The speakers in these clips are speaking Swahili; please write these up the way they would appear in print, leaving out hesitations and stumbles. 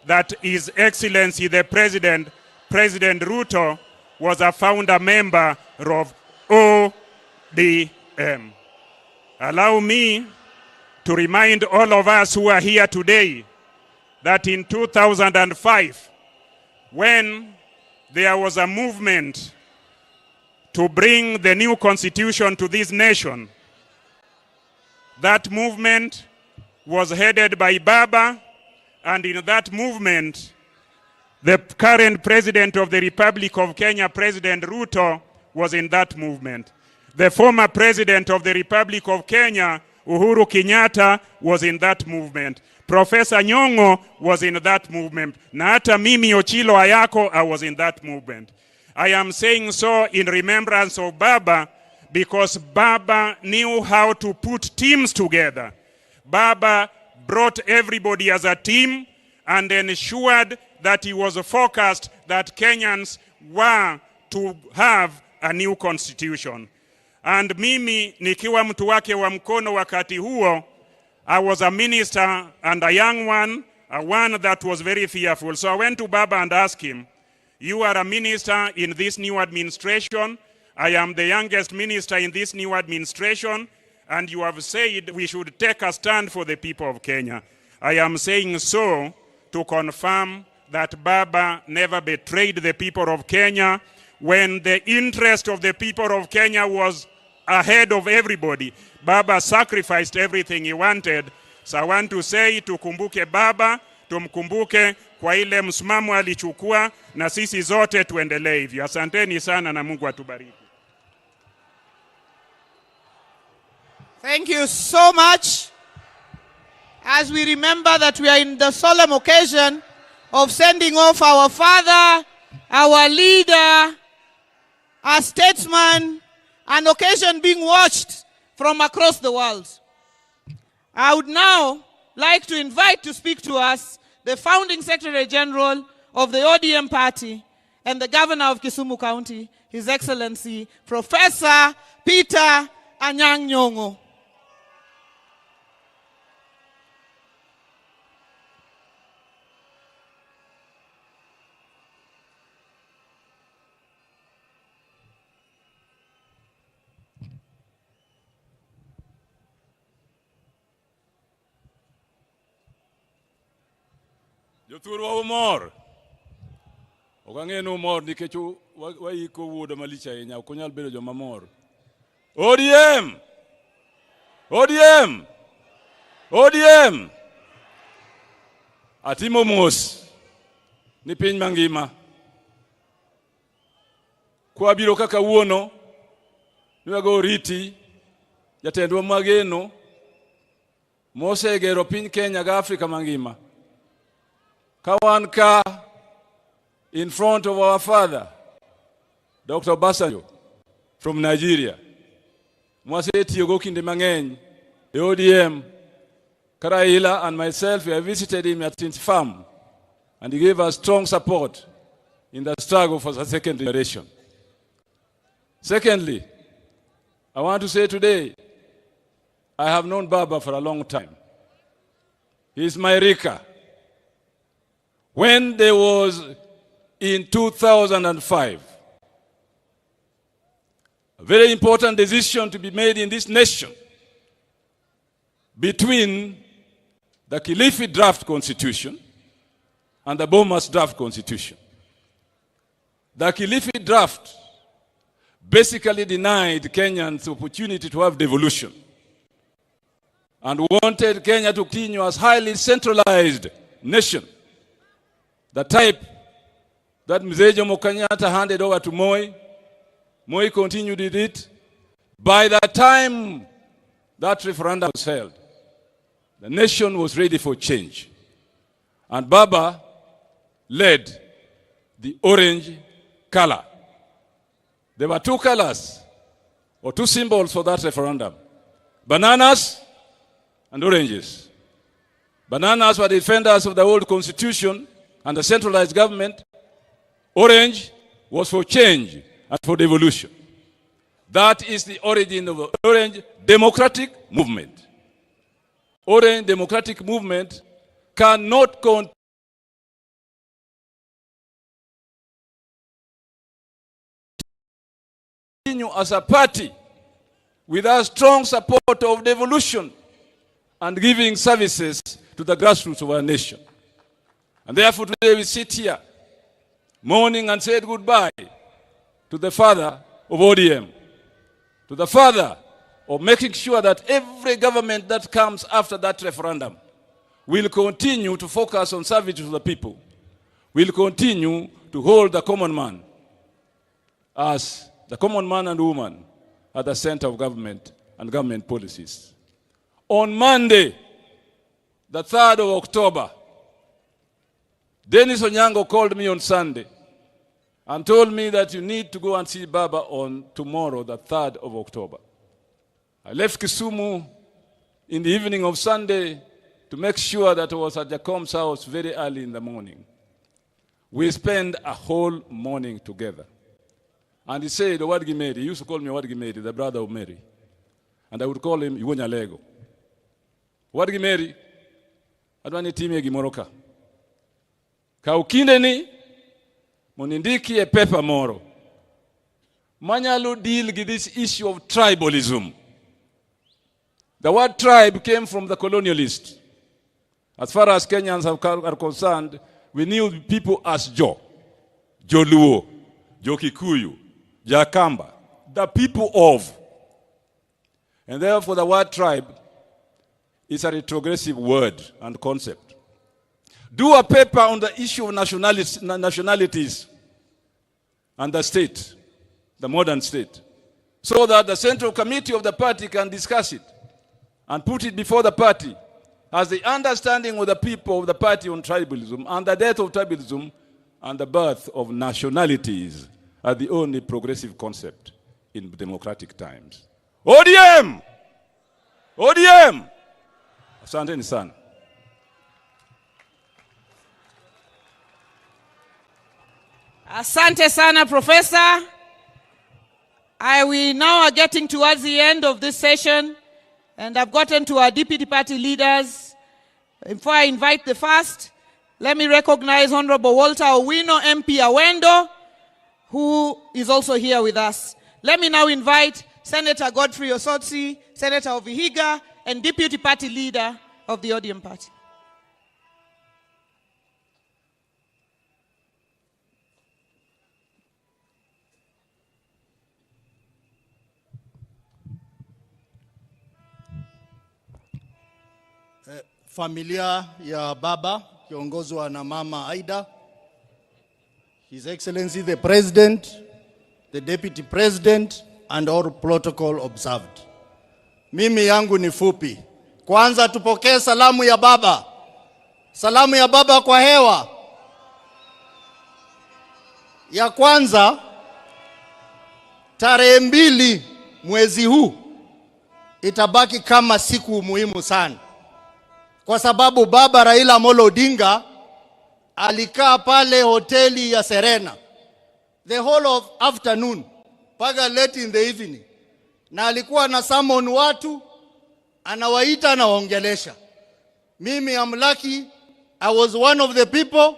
that His Excellency the President Ruto was a founder member of ODM. Allow me to remind all of us who are here today that in 2005, when there was a movement to bring the new constitution to this nation, that movement was headed by Baba, and in that movement, the current President of the Republic of Kenya, President Ruto, was in that movement. The former President of the Republic of Kenya, Uhuru Kenyatta, was in that movement. Professor Nyong'o was in that movement. Na hata mimi Ochilo Ayako, I was in that movement. I am saying so in remembrance of Baba, because Baba knew how to put teams together. Baba brought everybody as a team and ensured that he was focused that Kenyans were to have a new constitution. And mimi nikiwa mtu wake wa mkono wakati huo, I was a minister and a young one, a one that was very fearful. So I went to Baba and asked him, you are a minister in this new administration. I am the youngest minister in this new administration, and you have said we should take a stand for the people of Kenya. I am saying so to confirm that Baba never betrayed the people of Kenya when the interest of the people of Kenya was ahead of everybody. Baba sacrificed everything he wanted. So I want to say, tukumbuke Baba, tumkumbuke kwa ile msimamo alichukua, na sisi zote tuendelee hivyo. Asanteni sana na Mungu atubariki. Thank you so much. As we remember that we are in the solemn occasion of sending off our father, our leader, our statesman, an occasion being watched from across the world. I would now like to invite to speak to us the founding Secretary General of the ODM party and the Governor of Kisumu County, His Excellency Professor Peter Anyang' Nyong'o. Jothur wa umor. Okang'eno umor nikech waiko wuoda malicha ahinya, ok onyal bedo joma mor. ODM! ODM! ODM! Atimo mos ni piny mangima. Kwa biro kaka wuono, niwago riti, jatendwa mageno, mose gero piny Kenya ga Afrika mangima. Kawanka in front of our father, Dr. Basanjo from Nigeria. Mwase tiyogo kinde mang'eny, the ODM, Raila and myself, we have visited him at his farm, and he gave us strong support in the struggle for the second generation. Secondly, I want to say today, I have known Baba for a long time. He is my Rika. When there was, in 2005, a very important decision to be made in this nation between the Kilifi draft constitution and the Bomas draft constitution. The Kilifi draft basically denied Kenyans the opportunity to have devolution and wanted Kenya to continue as highly centralized nation. The type that Mzee Jomo Kenyatta handed over to Moi, Moi continued with it. By the time that referendum was held, the nation was ready for change. And Baba led the orange color. There were two colors, or two symbols for that referendum: bananas and oranges. Bananas were defenders of the old constitution and the centralized government. Orange was for change and for devolution. That is the origin of the Orange Democratic Movement. Orange Democratic Movement cannot continue as a party with our strong support of devolution and giving services to the grassroots of our nation. And therefore today we sit here mourning and said goodbye to the father of ODM, to the father of making sure that every government that comes after that referendum will continue to focus on service to the people, will continue to hold the common man as the common man and woman at the center of government and government policies. On Monday, the 3rd of October, Dennis Onyango called me on Sunday and told me that you need to go and see Baba on tomorrow, the 3rd of October. I left Kisumu in the evening of Sunday to make sure that I was at Jacom's house very early in the morning. We spent a whole morning together. And he said, Wadgi Mary, he used to call me Wadgi Mary, the brother of Mary. And I would call him Iwonya Lego. Wadgi Mary, adwani time gimoroka. Kaukinde ni, monindiki e pepa moro. Manyalo deal with this issue of tribalism. The word tribe came from the colonialists. As far as Kenyans are concerned, we knew people as Jo, Jo Luo, Jo Kikuyu, Jakamba, the people of. And therefore the word tribe is a retrogressive word and concept. Do a paper on the issue of nationalities and the state, the modern state, so that the central committee of the party can discuss it and put it before the party as the understanding of the people of the party on tribalism and the death of tribalism and the birth of nationalities are the only progressive concept in democratic times. ODM! ODM! Asanteni sana. Asante sana, Professor. We now are getting towards the end of this session, and I've gotten to our deputy party leaders. Before I invite the first, let me recognize Honorable Walter Owino, MP Awendo, who is also here with us. Let me now invite Senator Godfrey Osotsi, Senator of Vihiga, and deputy party leader of the ODM party. Familia ya baba kiongozwa na mama Aida, His Excellency the President, the Deputy President, and all protocol observed. Mimi yangu ni fupi. Kwanza tupokee salamu ya baba. Salamu ya baba kwa hewa. Ya kwanza, tarehe 2 mwezi huu itabaki kama siku muhimu sana. Kwa sababu baba Raila Amolo Odinga alikaa pale hoteli ya Serena the whole of afternoon mpaka late in the evening, na alikuwa na summon watu, anawaita na waongelesha. Mimi am lucky, I was one of the people.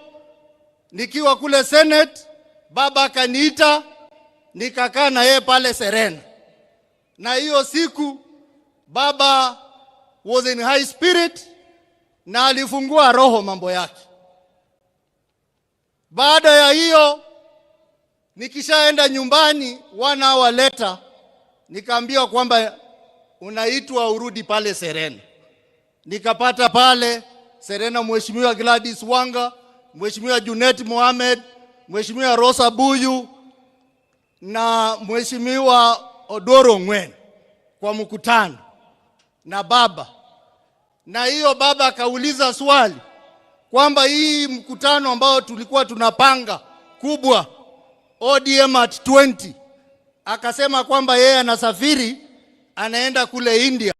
Nikiwa kule Senate, baba akaniita, nikakaa na yeye pale Serena, na hiyo siku baba was in high spirit na alifungua roho mambo yake. Baada ya hiyo nikishaenda nyumbani 1 hour later nikaambiwa kwamba unaitwa urudi pale Serena. Nikapata pale Serena Mheshimiwa Gladys Wanga, Mheshimiwa Junet Mohamed, Mheshimiwa Rosa Buyu na Mheshimiwa Odoro Ngwen kwa mkutano na baba. Na hiyo baba akauliza swali kwamba hii mkutano ambao tulikuwa tunapanga kubwa ODM at 20, akasema kwamba yeye anasafiri anaenda kule India.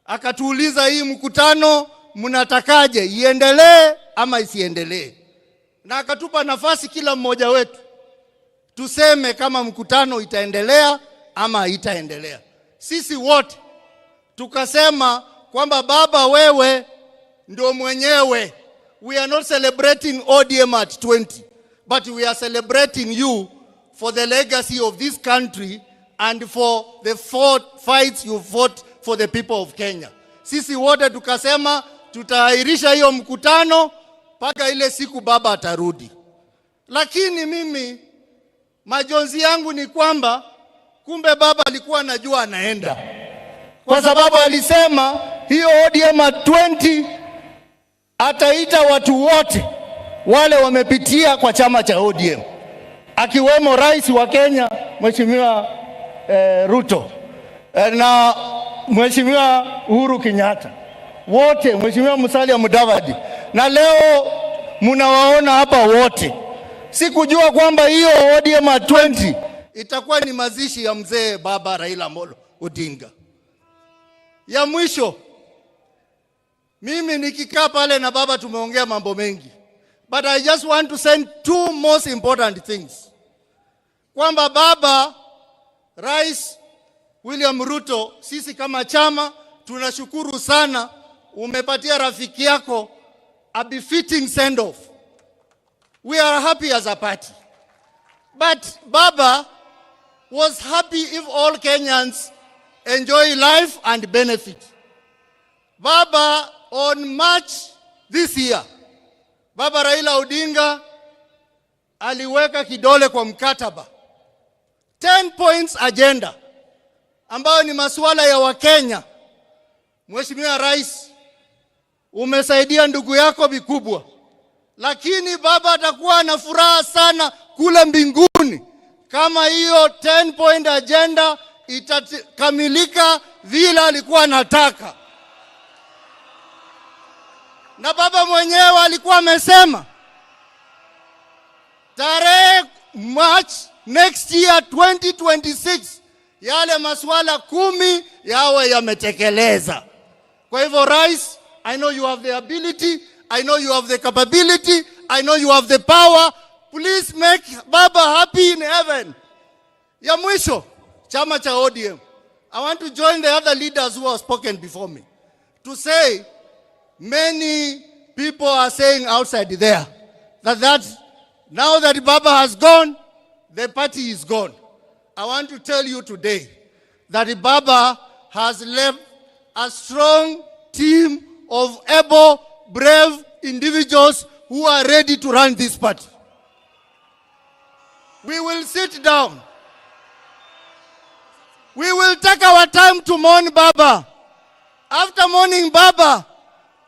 Akatuuliza hii mkutano mnatakaje, iendelee ama isiendelee? Na akatupa nafasi kila mmoja wetu tuseme kama mkutano itaendelea ama haitaendelea. Sisi wote tukasema kwamba baba wewe ndio mwenyewe. We are not celebrating ODM at 20, but we are celebrating you for the legacy of this country and for the fights you fought for the people of Kenya. Sisi wote tukasema tutaahirisha hiyo mkutano mpaka ile siku baba atarudi. Lakini mimi majonzi yangu ni kwamba kumbe baba alikuwa anajua anaenda. Kwa sababu alisema hiyo ODM 20 ataita watu wote wale wamepitia kwa chama cha ODM, akiwemo rais wa Kenya Mheshimiwa Ruto na Mheshimiwa Uhuru Kenyatta, wote, Mheshimiwa Musalia Mudavadi, na leo mnawaona hapa wote. Sikujua kwamba hiyo ODM 20 itakuwa ni mazishi ya mzee baba Raila Amolo Odinga. Ya mwisho, mimi nikikaa pale na baba tumeongea mambo mengi, but I just want to send two most important things. Kwamba baba Rais William Ruto, sisi kama chama tunashukuru sana umepatia rafiki yako a befitting send off. We are happy as a party. But baba was happy if all Kenyans enjoy life and benefit. Baba, on March this year, baba Raila Odinga aliweka kidole kwa mkataba 10 points agenda ambayo ni masuala ya Wakenya. Mheshimiwa Rais, umesaidia ndugu yako vikubwa, lakini baba atakuwa na furaha sana kule mbinguni kama hiyo 10 point agenda itakamilika vile alikuwa anataka. Na baba mwenyewe alikuwa amesema tarehe March next year 2026 yale masuala 10 yawe yametekeleza. Kwa hivyo Rais, I know you have the ability, I know you have the capability, I know you have the power. Please make baba happy in heaven. Ya mwisho, chama cha ODM, I want to join the other leaders who have spoken before me to say many people are saying outside there that now that baba has gone, the party is gone. I want to tell you today that baba has left a strong team of able, brave individuals who are ready to run this party. We will sit down. We will take our time to mourn baba. After mourning baba,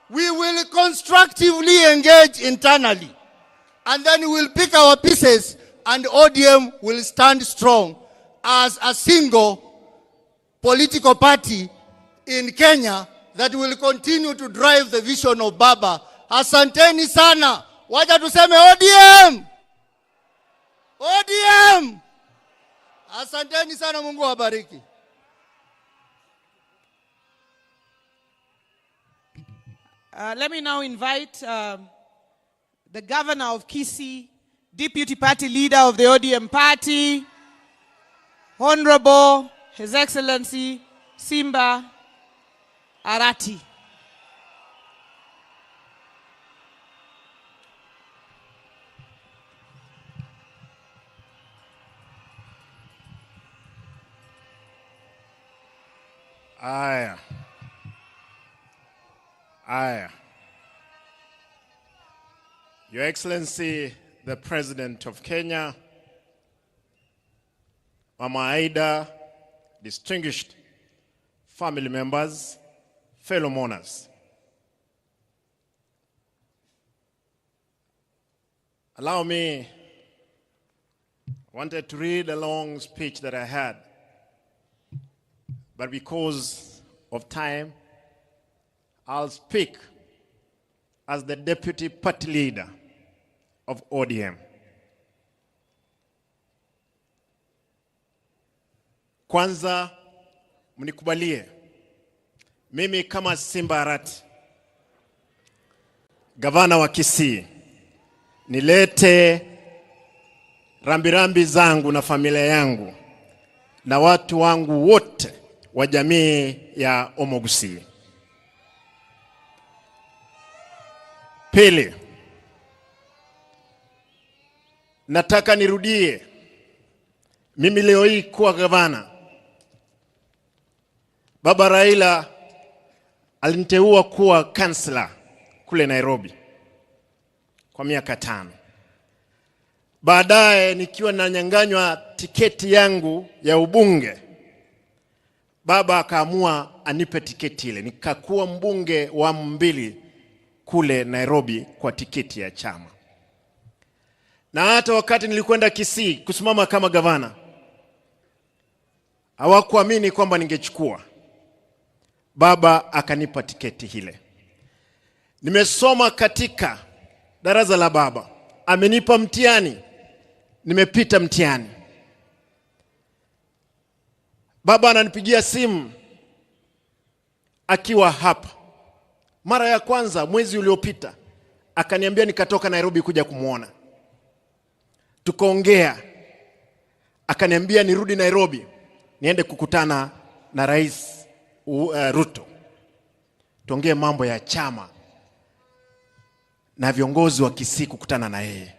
we will constructively engage internally. And then we will pick our pieces and ODM will stand strong as a single political party in Kenya that will continue to drive the vision of baba. Asanteni sana. Wacha tuseme ODM. ODM. Asanteni sana, Mungu awabariki. Let me now invite the governor of Kisii, deputy party leader of the ODM party, Honorable His Excellency Simba Arati. Aya. Your Excellency, the President of Kenya, Mama Aida, distinguished family members, fellow mourners. Allow me, I wanted to read a long speech that I had, but because of time, I'll speak as the deputy party leader of ODM. Kwanza mnikubalie mimi kama Simba Arati, gavana wa Kisii, nilete rambirambi zangu na familia yangu na watu wangu wote wa jamii ya Omogusi. Pili, nataka nirudie Mimi leo hii kuwa gavana, Baba Raila aliniteua kuwa kansela kule Nairobi kwa miaka 5. Baadaye nikiwa nanyang'anywa tiketi yangu ya ubunge, baba akaamua anipe tiketi ile. Nikakuwa mbunge wa 2 kule Nairobi kwa tiketi ya chama. Na hata wakati nilikwenda Kisii kusimama kama gavana, hawakuamini kwamba ningechukua. Baba akanipa tiketi ile. Nimesoma katika darasa la baba. Amenipa mtihani. Nimepita mtihani. Baba ananipigia simu akiwa hapa. Mara ya kwanza mwezi uliopita akaniambia nikatoka Nairobi kuja kumuona. Tukaongea. Akaniambia nirudi Nairobi niende kukutana na Rais Ruto. Tuongee mambo ya chama na viongozi wa Kisii kukutana na yeye.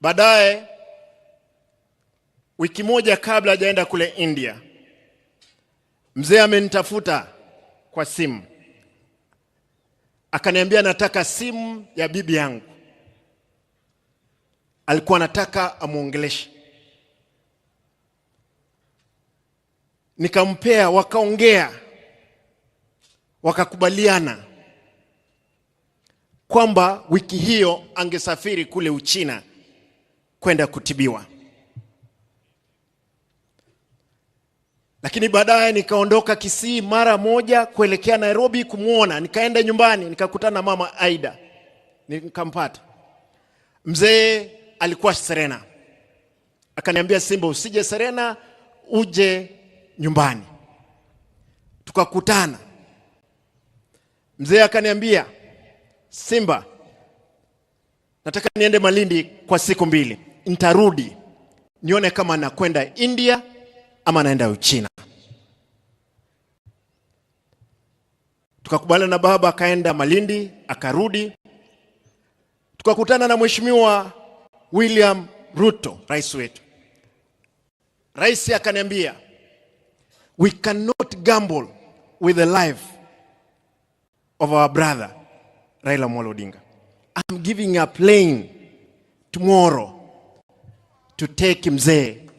Baadaye wiki moja kabla hajaenda kule India, mzee amenitafuta kwa simu. Akaniambia nataka simu ya bibi yangu. Alikuwa anataka amuongeleshe. Nikampea, wakaongea. Wakakubaliana kwamba wiki hiyo angesafiri kule Uchina kwenda kutibiwa. Lakini baadaye nikaondoka Kisii mara moja kuelekea Nairobi kumuona. Nikaenda nyumbani, nikakutana na mama Aida. Nikampata. Mzee alikuwa Serena. Akaniambia, Simba, usije Serena, uje nyumbani. Tukakutana. Mzee akaniambia, Simba, nataka niende Malindi kwa siku 2. Nitarudi nione kama nakwenda India ama naenda Uchina. Tukakubaliana na baba, akaenda Malindi, akarudi. Tukakutana na Mheshimiwa William Ruto, rais wetu. Rais akaniambia, we cannot gamble with the life of our brother Raila Odinga. I'm giving a plane tomorrow to take mzee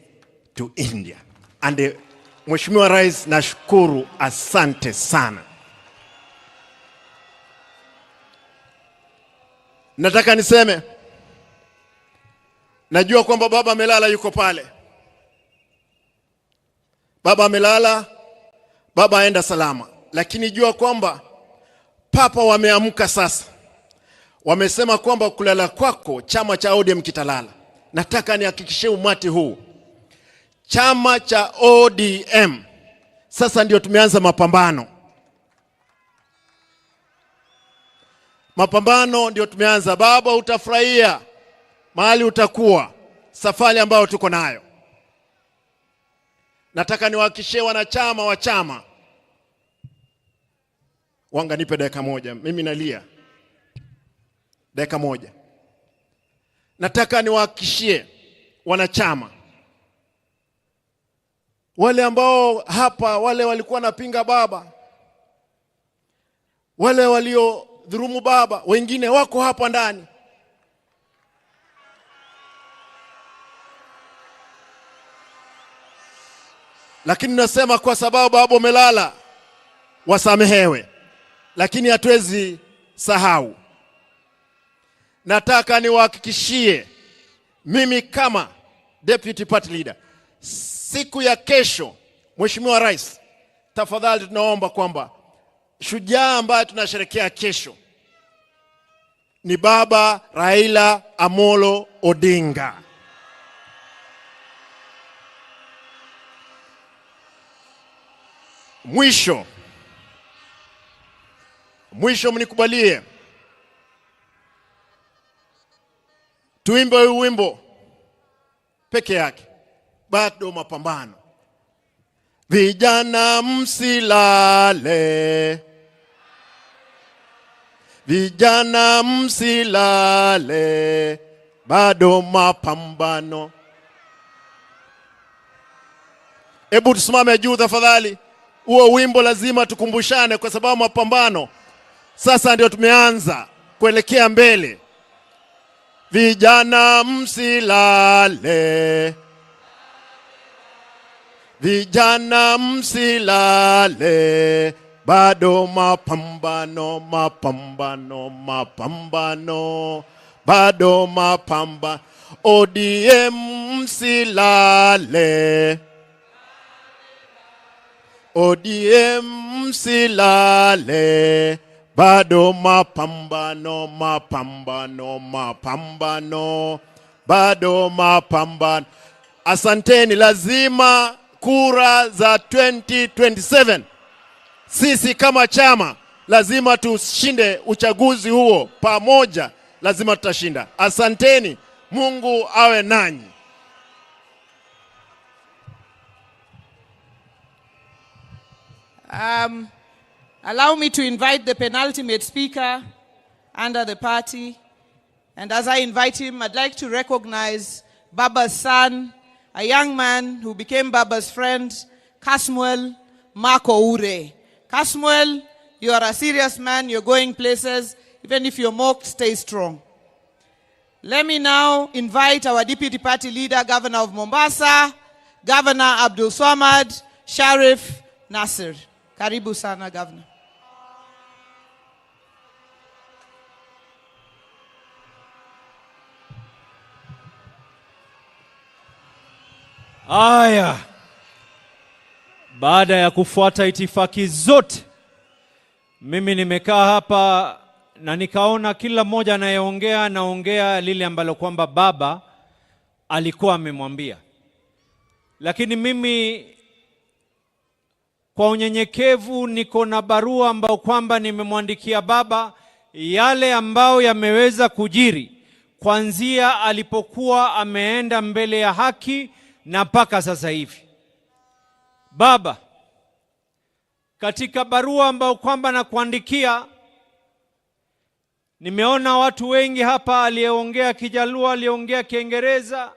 to India. And Mheshimiwa Rais, nashukuru, asante sana. Nataka niseme, najua kwamba baba amelala, yuko pale. Baba amelala, baba aenda salama. Lakini jua kwamba papa wameamka sasa. Wamesema kwamba kulala kwako chama cha ODM kitalala. Nataka nihakikishie umati huu, chama cha ODM sasa ndio tumeanza mapambano. Mapambano ndio tumeanza. Baba, utafurahia mahali utakuwa, safari ambayo tuko nayo. Nataka niwahakikishie wanachama wa chama. Wanga, nipe dakika moja, mimi nalia. Dakika moja. Nataka niwahakikishie wanachama, wale ambao hapa, wale walikuwa napinga baba, wale walio dhurumu baba, wengine wako hapa ndani. Lakini nasema kwa sababu baba umelala, wasamehewe. Lakini hatuwezi sahau. Nataka niwahakikishie, mimi kama deputy party leader, siku ya kesho, Mheshimiwa Rais, tafadhali tunaomba kwamba shujaa ambaye tunasherehekea kesho ni Baba Raila Amolo Odinga. Mwisho mnikubalie tuimbe wimbo peke yake, bado mapambano. Vijana msilale, vijana msilale, bado mapambano. Hebu tusimame juu tafadhali. Huo wimbo lazima tukumbushane, kwa sababu mapambano sasa ndio tumeanza kuelekea mbele. Vijana msilale, vijana msilale, bado mapambano, mapambano, mapambano, bado mapambano. ODM msilale, ODM msilale, bado mapambano, mapambano, mapambano, bado mapambano. Asanteni. Lazima kura za 2027 sisi kama chama lazima tushinde uchaguzi huo pamoja, lazima tutashinda. Asanteni. Mungu awe nanyi. Allow me to invite the penultimate speaker under the party. And as I invite him, I'd like to recognize Baba's son, a young man who became Baba's friend, Kasmuel Marco Ure. Kasmuel, you are a serious man, you're going places. Even if you're mocked, stay strong. Let me now invite our deputy party leader, Governor of Mombasa, Governor Abdul Swamad Sharif Nasir. Karibu sana, Governor. Aya, baada ya kufuata itifaki zote, mimi nimekaa hapa na nikaona kila mmoja anayeongea anaongea lile ambalo kwamba baba alikuwa amemwambia. Lakini mimi kwa unyenyekevu niko na barua ambayo kwamba nimemwandikia baba, yale ambao yameweza kujiri kuanzia alipokuwa ameenda mbele ya haki na mpaka sasa hivi. Baba, katika barua ambayo kwamba nakuandikia, nimeona watu wengi hapa, aliyeongea Kijaluo, aliyeongea Kiingereza.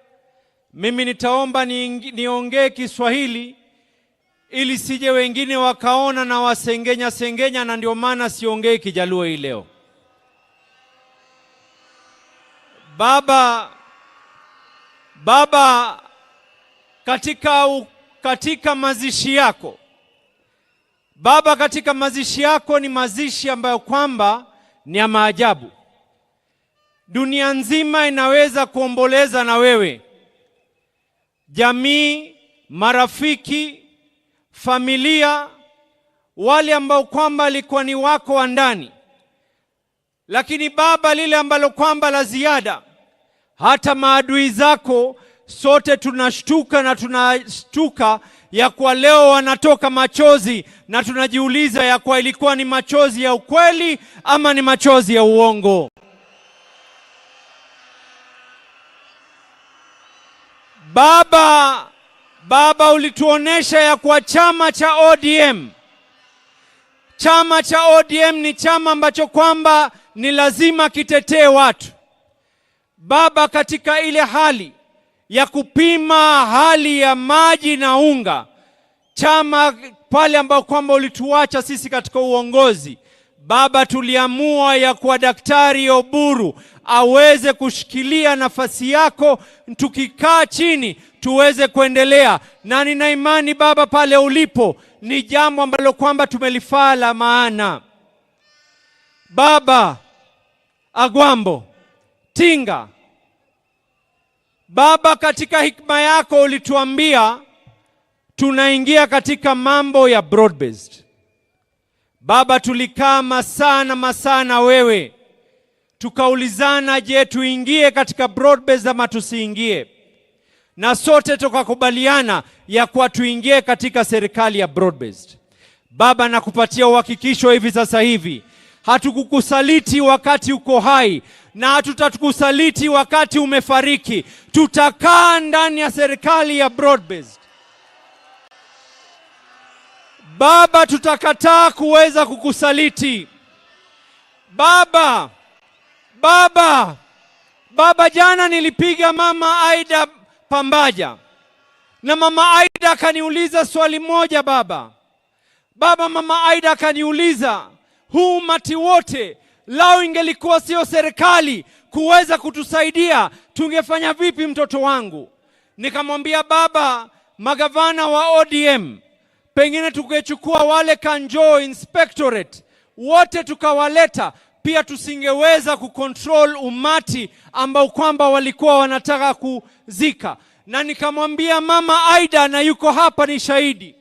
Mimi nitaomba niongee Kiswahili ili sije wengine wakaona na wasengenya, na ndio maana siongei Kijaluo hii leo. Baba, katika mazishi yako, baba, katika mazishi yako ni mazishi ambayo kwamba ni ya maajabu. Dunia nzima inaweza kuomboleza na wewe, jamii, marafiki, familia, wale ambao kwamba alikuwa ni wako wa ndani. Lakini baba, lile ambalo kwamba la ziada, hata maadui zako sote tunashtuka na tunashtuka ya kwa leo wanatoka machozi, na tunajiuliza ya kwa ilikuwa ni machozi ya ukweli ama ni machozi ya uongo. Baba, ulituonesha ya kwa chama cha ODM ni chama ambacho kwamba ni lazima kitetee watu. Baba, katika ile hali ya kupima hali ya maji na unga, chama pale ambao kwamba ulituacha sisi katika uongozi, baba, tuliamua ya kwa Daktari Oburu aweze kushikilia nafasi yako, tukikaa chini tuweze kuendelea. Na nina imani baba, pale ulipo ni jambo ambalo kwamba tumelifaa la maana. Baba Agwambo Tinga, baba, katika hikma yako ulituambia tunaingia katika mambo ya broad based. Baba, tulikaa masana wewe, tukaulizana, je, tuingie katika broad based ama tusiingie? Na sote tukakubaliana ya kuwa tuingie katika serikali ya broad based. Baba, nakupatia uhakikisho hivi sasa hivi, hatukukusaliti wakati uko hai na hatutakusaliti wakati umefariki. Tutakaa ndani ya serikali ya broad based. Baba, tutakataa kuweza kukusaliti. Baba, jana nilipiga mama Aida Pambaja Na mama Aida akaniuliza swali moja, baba, mama Aida akaniuliza, huu umati wote lao ingelikuwa sio serikali kuweza kutusaidia, tungefanya vipi mtoto wangu? Nikamwambia, baba, magavana wa ODM pengine tukechukua wale Kanjo Inspectorate wote tukawaleta, pia tusingeweza kucontrol umati ambao kwamba walikuwa wanataka kuzika. Na nikamwambia mama Aida, na yuko hapa ni shahidi,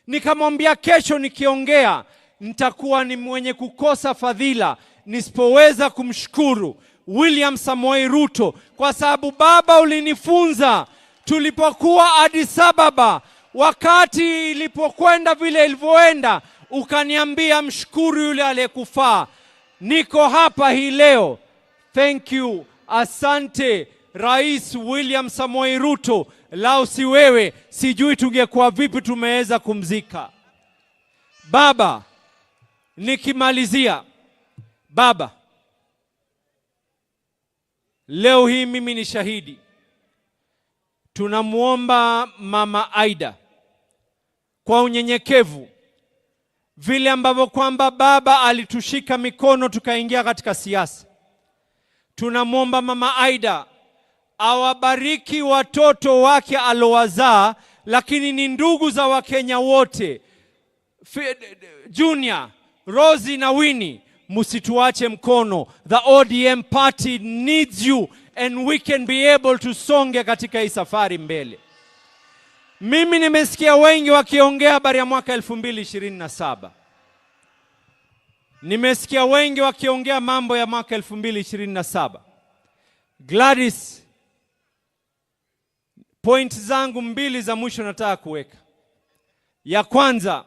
nikamwambia kesho nikiongea nitakuwa ni mwenye kukosa fadhila nisipoweza kumshukuru William Samoei Ruto, kwa sababu baba ulinifunza tulipokuwa Addis Ababa, wakati ilipokwenda vile ilivyoenda, ukaniambia mshukuru yule aliyekufaa. Niko hapa hii leo. Thank you, asante Rais William Samoei Ruto. Lao si wewe, sijui tungekuwa vipi tumeweza kumzika. Baba, nikimalizia, baba, leo hii mimi ni shahidi. Tunamuomba mama Aida kwa unyenyekevu, vile ambavyo kwamba baba alitushika mikono tukaingia katika siasa. Tunamuomba mama Aida awabariki watoto wake alowazaa, lakini ni ndugu za Wakenya wote. Junior, Rosie na Winnie, musituache mkono. The ODM party needs you and we can be able to songe katika hii safari mbele. Mimi nimesikia wengi wakiongea habari ya mwaka 2027. Nimesikia wengi wakiongea mambo ya mwaka 2027. Gladys, point zangu mbili za mwisho nataka kuweka. Ya kwanza,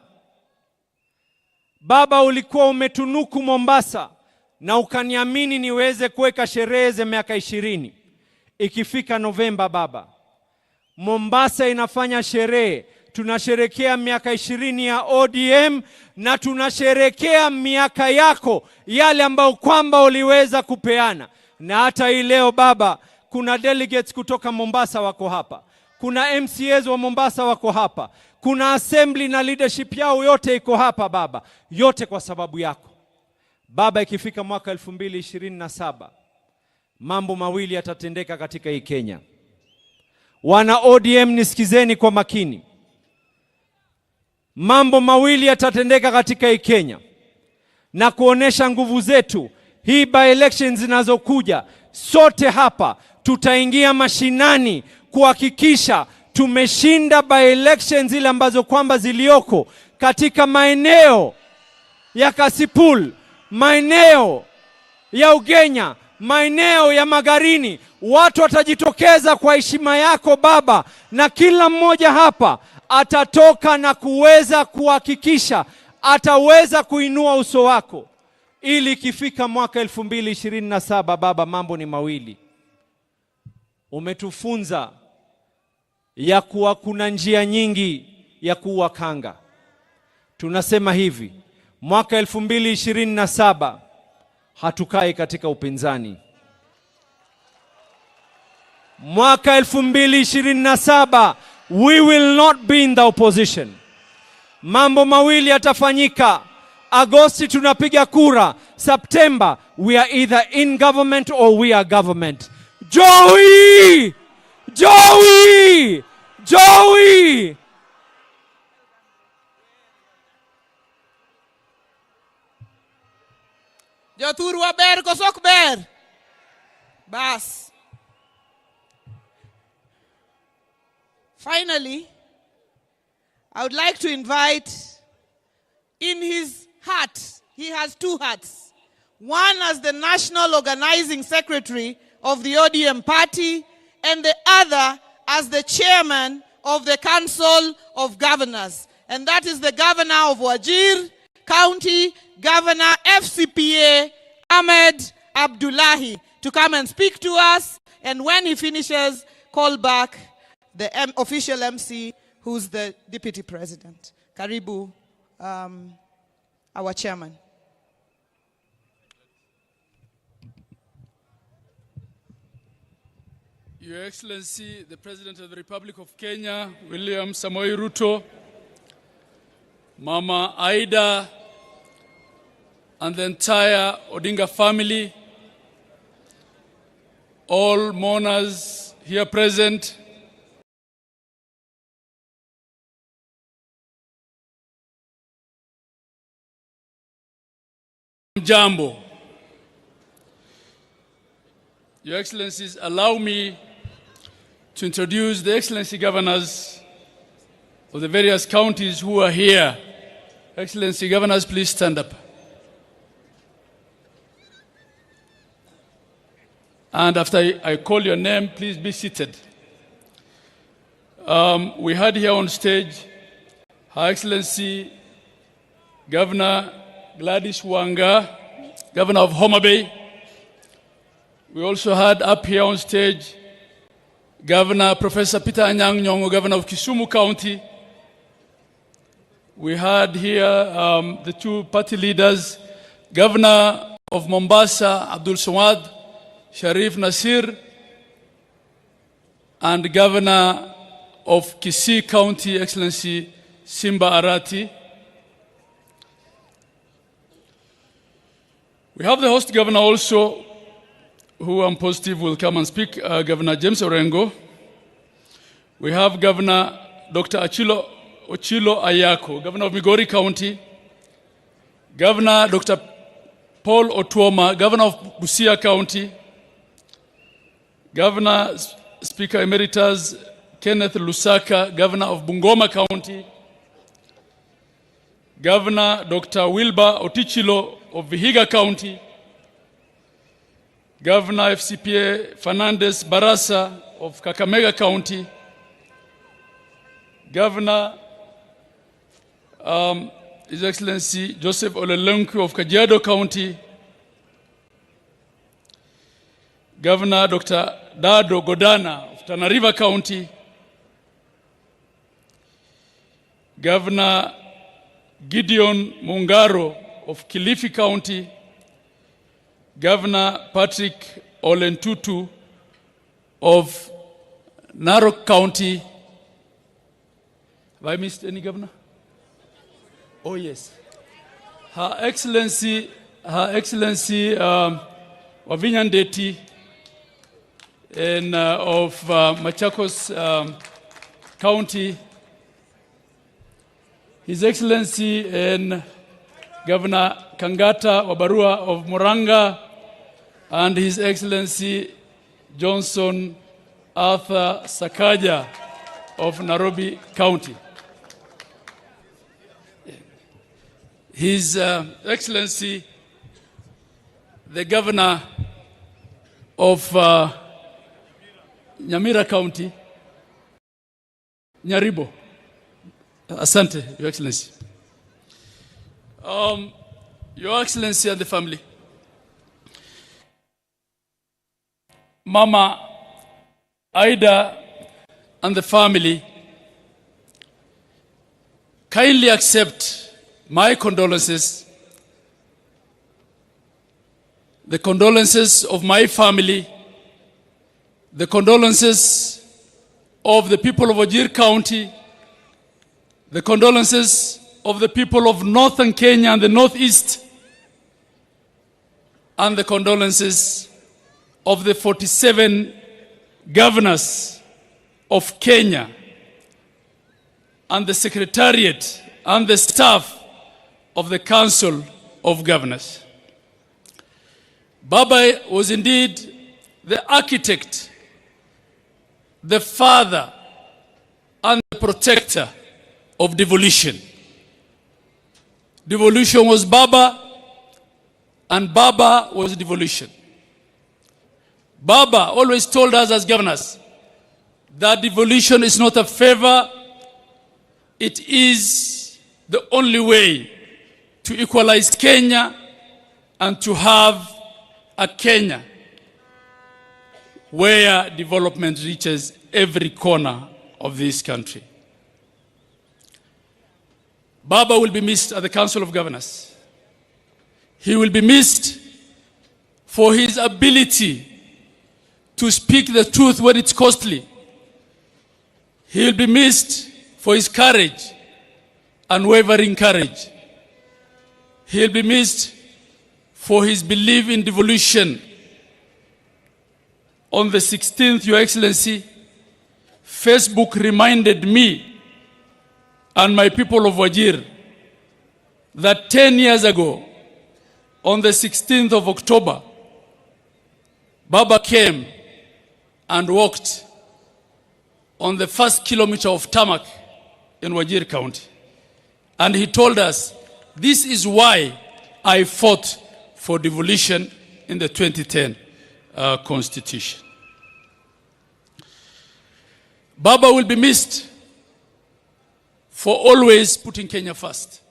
baba, ulikuwa umetunuku Mombasa na ukaniamini niweze kuweka sherehe za miaka 20. Ikifika Novemba, baba, Mombasa inafanya sherehe. Tunasherekea miaka 20 ya ODM na tunasherekea miaka yako yale ambayo kwamba uliweza kupeana. Na hata hii leo baba, kuna delegates kutoka Mombasa wako hapa, kuna MCAs wa Mombasa wako hapa, kuna assembly na leadership yao yote iko hapa baba, yote kwa sababu yako baba. Ikifika mwaka 2027 mambo mawili yatatendeka katika hii Kenya. Wana ODM nisikizeni kwa makini, mambo mawili yatatendeka katika hii Kenya na kuonesha nguvu zetu. Hii by elections zinazokuja, sote hapa tutaingia mashinani kuhakikisha tumeshinda by elections zile ambazo kwamba zilioko katika maeneo ya Kasipul, maeneo ya Ugenya, maeneo ya Magarini. Watu watajitokeza kwa heshima yako baba, na kila mmoja hapa atatoka na kuweza kuhakikisha ataweza kuinua uso wako, ili ikifika mwaka 2027 baba, mambo ni mawili. Umetufunza ya kuwa kuna njia nyingi ya kuwa kanga. Tunasema hivi, mwaka 2027 hatukai katika upinzani. Mwaka 2027 we will not be in the opposition. Mambo mawili yatafanyika. Agosti tunapiga kura, September we are either in government or we are government. Joey! Joey! Joey! Jothur waber kosok ber. Bas. Finally, I would like to invite, in his heart, he has two hearts. One as the National Organizing Secretary of the ODM party, and the other as the chairman of the Council of Governors. And that is the governor of Wajir County, Governor FCPA Ahmed Abdullahi, to come and speak to us. And when he finishes, call back the official MC, who's the Deputy President. Karibu, our chairman. Your Excellency, the President of the Republic of Kenya, William Samoei Ruto, Mama Aida, and the entire Odinga family, all mourners here present, Jambo. Your Excellencies, allow me to introduce the Excellency Governors of the various counties who are here. Excellency Governors, please stand up. And after I call your name, please be seated. We had here on stage Her Excellency Governor Gladys Wanga, Governor of Homa Bay. We also had up here on stage Governor Professor Peter Anyang' Nyong'o, Governor of Kisumu County. We had here the two party leaders, Governor of Mombasa, Abdul Samad Sharif Nasir, and Governor of Kisii County, Excellency Simba Arati. We have the host governor also, who I'm positive will come and speak, Governor James Orengo. We have Governor Dr. Ochilo Ayako, Governor of Migori County. Governor Dr. Paul Otuoma, Governor of Busia County. Governor Speaker Emeritus Kenneth Lusaka, Governor of Bungoma County. Governor Dr. Wilbur Otichilo of Vihiga County. Governor FCPA Fernandez Barasa of Kakamega County. Governor His Excellency Joseph Olelenku of Kajiado County. Governor Dr. Dado Godana of Tana River County. Governor Gideon Mungaro of Kilifi County. Governor Patrick Olentutu of Narok County. Have I missed any governor? Oh yes. Her Excellency Wavinya Ndeti of Machakos County. His Excellency Governor Kangata Wabarua of Muranga, and His Excellency Johnson Arthur Sakaja of Nairobi County. His Excellency the Governor of Nyamira County, Nyaribo. Asante, Your Excellency. Your Excellency and the family. Mama Aida and the family, kindly accept my condolences, the condolences of my family, the condolences of the people of Wajir County, the condolences of the people of northern Kenya and the northeast, and the condolences of the 47 governors of Kenya and the secretariat and the staff of the Council of Governors. Baba was indeed the architect, the father, and the protector of devolution. Devolution was Baba, and Baba was devolution. Baba always told us as governors that devolution is not a favor, it is the only way to equalize Kenya and to have a Kenya where development reaches every corner of this country. Baba will be missed at the Council of Governors. He will be missed for his ability to speak the truth when it's costly. He will be missed for his courage, unwavering courage. He will be missed for his belief in devolution. On the 16th, Your Excellency, Facebook reminded me and my people of Wajir that 10 years ago, on the 16th of October, Baba came and walked on the first kilometer of tarmac in Wajir County. And he told us, this is why I fought for devolution in the 2010 Constitution. Baba will be missed for always putting Kenya first.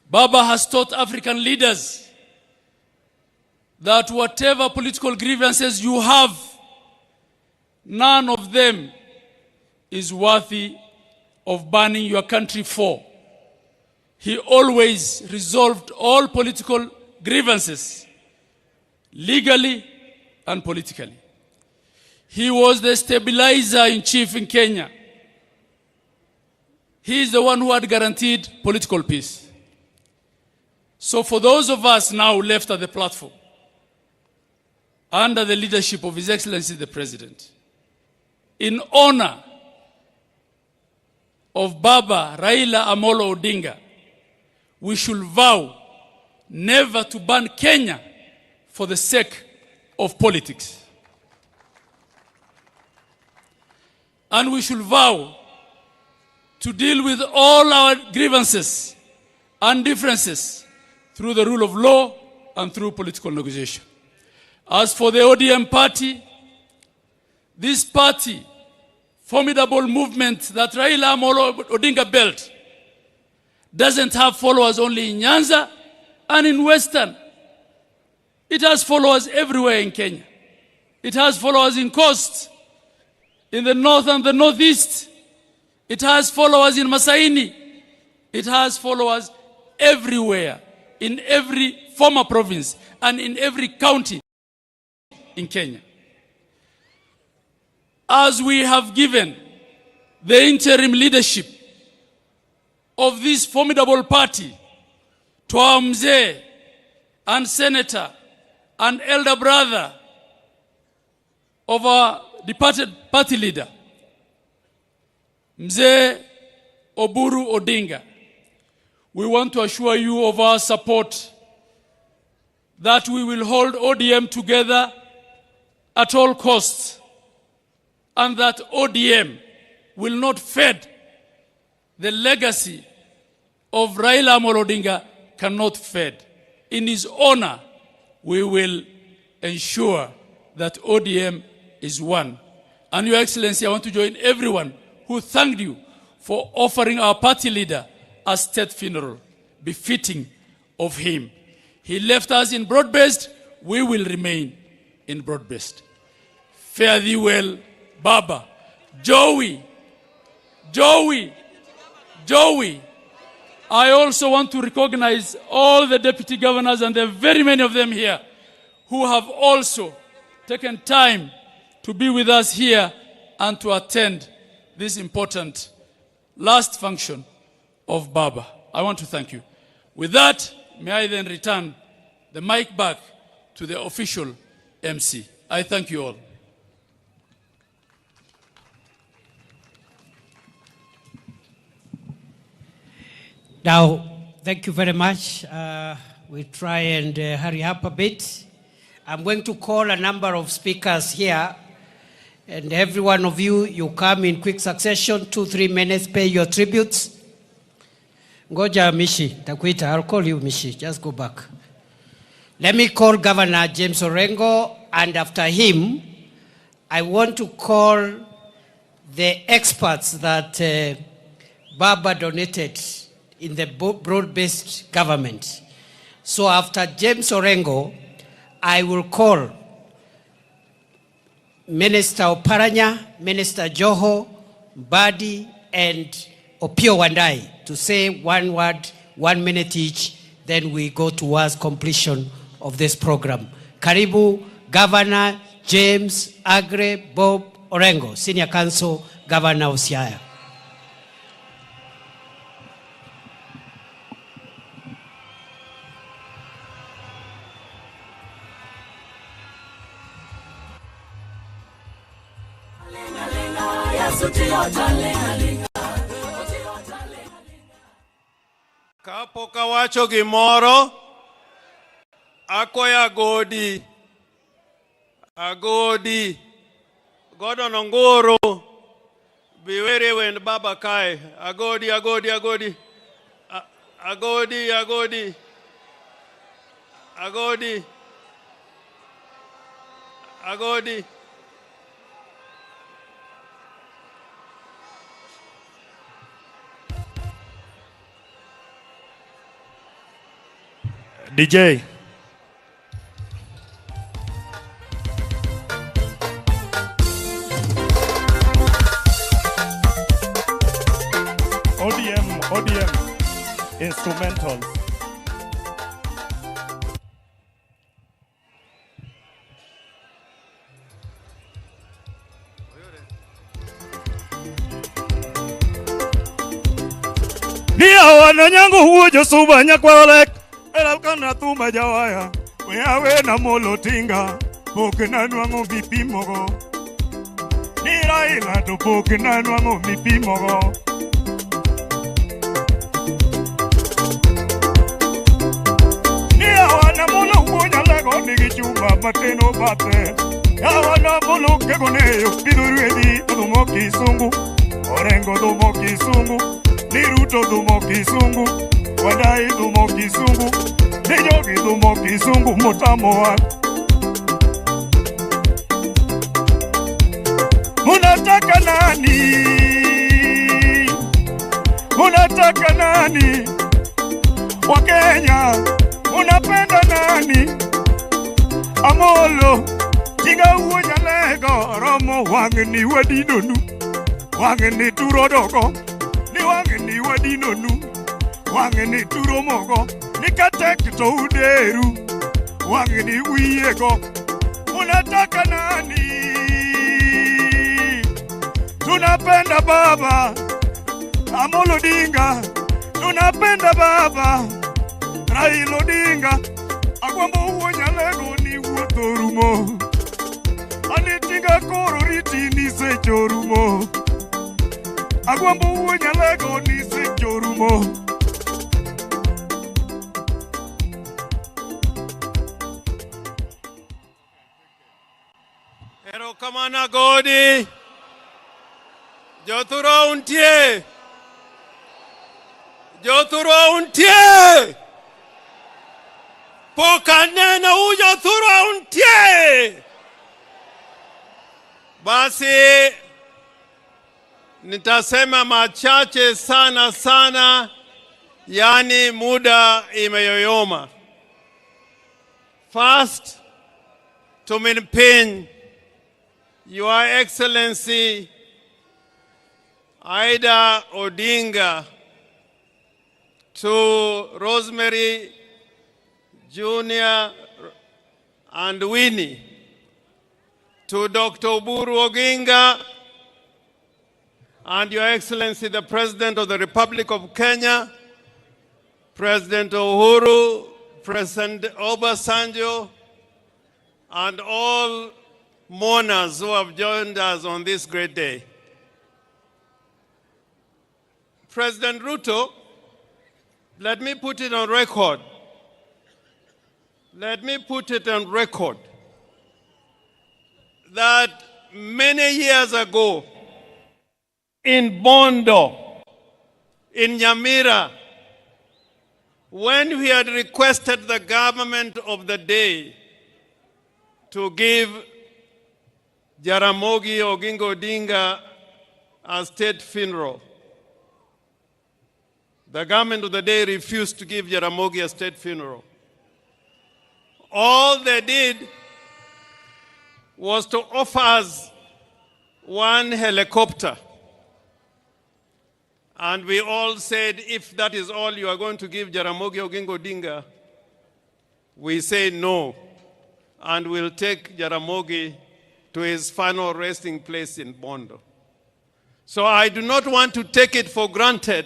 Baba has taught African leaders that whatever political grievances you have, none of them is worthy of burning your country for. He always resolved all political grievances legally and politically. He was the stabilizer in chief in Kenya. He is the one who had guaranteed political peace. So for those of us now left at the platform, under the leadership of His Excellency the President, in honor of Baba Raila Amolo Odinga, we should vow never to burn Kenya for the sake of politics. And we should vow to deal with all our grievances and differences through the rule of law and through political negotiation. As for the ODM party, this party, formidable movement that Raila Amolo Odinga built, doesn't have followers only in Nyanza and in Western. It has followers everywhere in Kenya. It has followers in Coast, in the north and the northeast. It has followers in Masaini. It has followers everywhere, in every former province and in every county in Kenya. As we have given the interim leadership of this formidable party to our mzee and senator and elder brother of our departed party leader, Mzee Oburu Odinga, we want to assure you of our support, that we will hold ODM together at all costs, and that ODM will not fade. The legacy of Raila Amolo Odinga cannot fade. In his honor, we will ensure that ODM is one. And Your Excellency, I want to join everyone who thanked you for offering our party leader a state funeral befitting of him. He left us in broad-based, we will remain in broad-based. Fare thee well, Baba. Joey. I also want to recognize all the deputy governors, and there are very many of them here, who have also taken time to be with us here and to attend this important last function of Baba. I want to thank you. With that, may I then return the mic back to the official MC. I thank you all. Now, thank you very much. We try and hurry up a bit. I'm going to call a number of speakers here, and every one of you, you come in quick succession, 2-3 minutes, pay your tributes. Ngoja Mishi, takuita, I'll call you Mishi, just go back. Let me call Governor James Orengo, and after him, I want to call the experts that Baba donated in the broad-based government. So after James Orengo, I will call Minister Oparanya, Minister Joho, Mbadi, and Opio Wandai to say one word, 1 minute each, then we go towards completion of this program. Karibu, Governor, James Agre Bob Orengo, Senior Counsel, Governor of Siaya. Kapo kawacho gimoro, akoya agodi, godo nongoro, biwere wend baba kai, agodi, DJ. ODM instrumentals. Dia wana nyangu hujo suba nyakwalek. Ela kana tuma jawaya. Wewe na molotinga. Poke na nwango vipimogo. Ni Raila to poke na nwango vipimogo. Nigichumba mateno bate yawana molo kegoneyo piduruedi dumo kisungu Orengo dumo kisungu Niruto dumo kisungu Wadai dumo kisungu Nijogi dumo kisungu Motamoa Munataka nani? Munataka nani? Wakenya Munapenda nani? Amolo, tinga uoja lego, romo wangeni wadinonu, wangeni turodoko, ni wangeni wadinonu, wangeni turomogo, ni katek to uderu, wangeni wiego, unataka nani? Tunapenda baba, Amolo Odinga, tunapenda baba, Raila Odinga, Agwambo uoja lego ni wotorumo Anitinga koro riti ni sechorumo Agwambo uoja lego ni sechorumo Ero kamana godi, Joturo untie, Pokanena ujo thura untie. Basi nitasema machache sana, yani muda imeyoyoma. First, to maintain Your Excellency Aida Odinga, to Rosemary Junior and Winnie, to Dr. Oburu Oginga, and Your Excellency the President of the Republic of Kenya, President Uhuru, President Obasanjo, and all mourners who have joined us on this great day. President Ruto, let me put it on record. Let me put it on record that many years ago in Bondo, in Nyamira, when we had requested the government of the day to give Jaramogi Oginga Odinga a state funeral, the government of the day refused to give Jaramogi a state funeral. All they did was to offer us one helicopter. And we all said, if that is all you are going to give Jaramogi Oginga Odinga, we say no. And we'll take Jaramogi to his final resting place in Bondo. So I do not want to take it for granted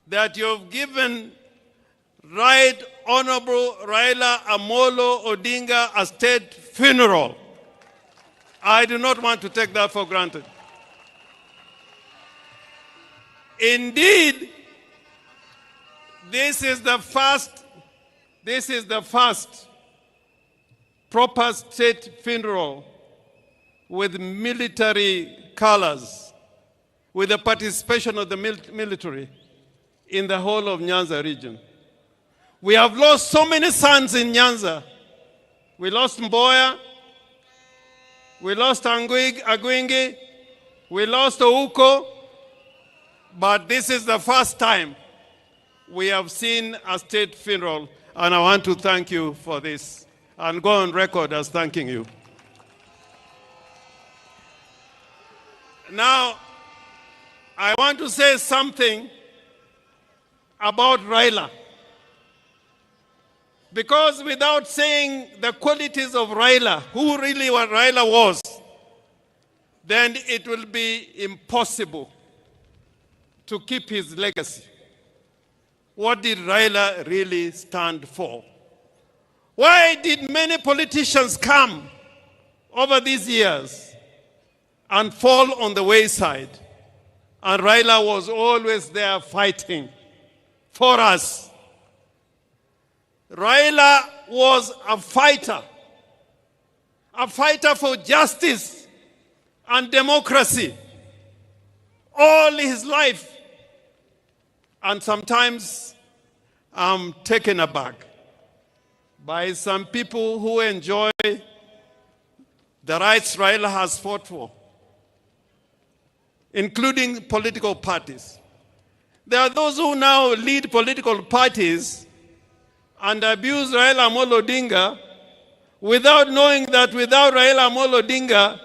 that you've given Right Honorable Raila Amolo Odinga a state funeral. I do not want to take that for granted. Indeed, this is the first proper state funeral with military colors, with the participation of the military in the whole of Nyanza region. We have lost so many sons in Nyanza. We lost Mboya, we lost Agwingi, we lost Ouko, but this is the first time we have seen a state funeral, and I want to thank you for this and go on record as thanking you. Now, I want to say something about Raila. Because without saying the qualities of Raila, who really what Raila was, then it will be impossible to keep his legacy. What did Raila really stand for? Why did many politicians come over these years and fall on the wayside? And Raila was always there fighting for us. Raila was a fighter for justice and democracy all his life. And sometimes I'm taken aback by some people who enjoy the rights Raila has fought for, including political parties. There are those who now lead political parties and abuse Raila Amolo Odinga without knowing that without Raila Amolo Odinga,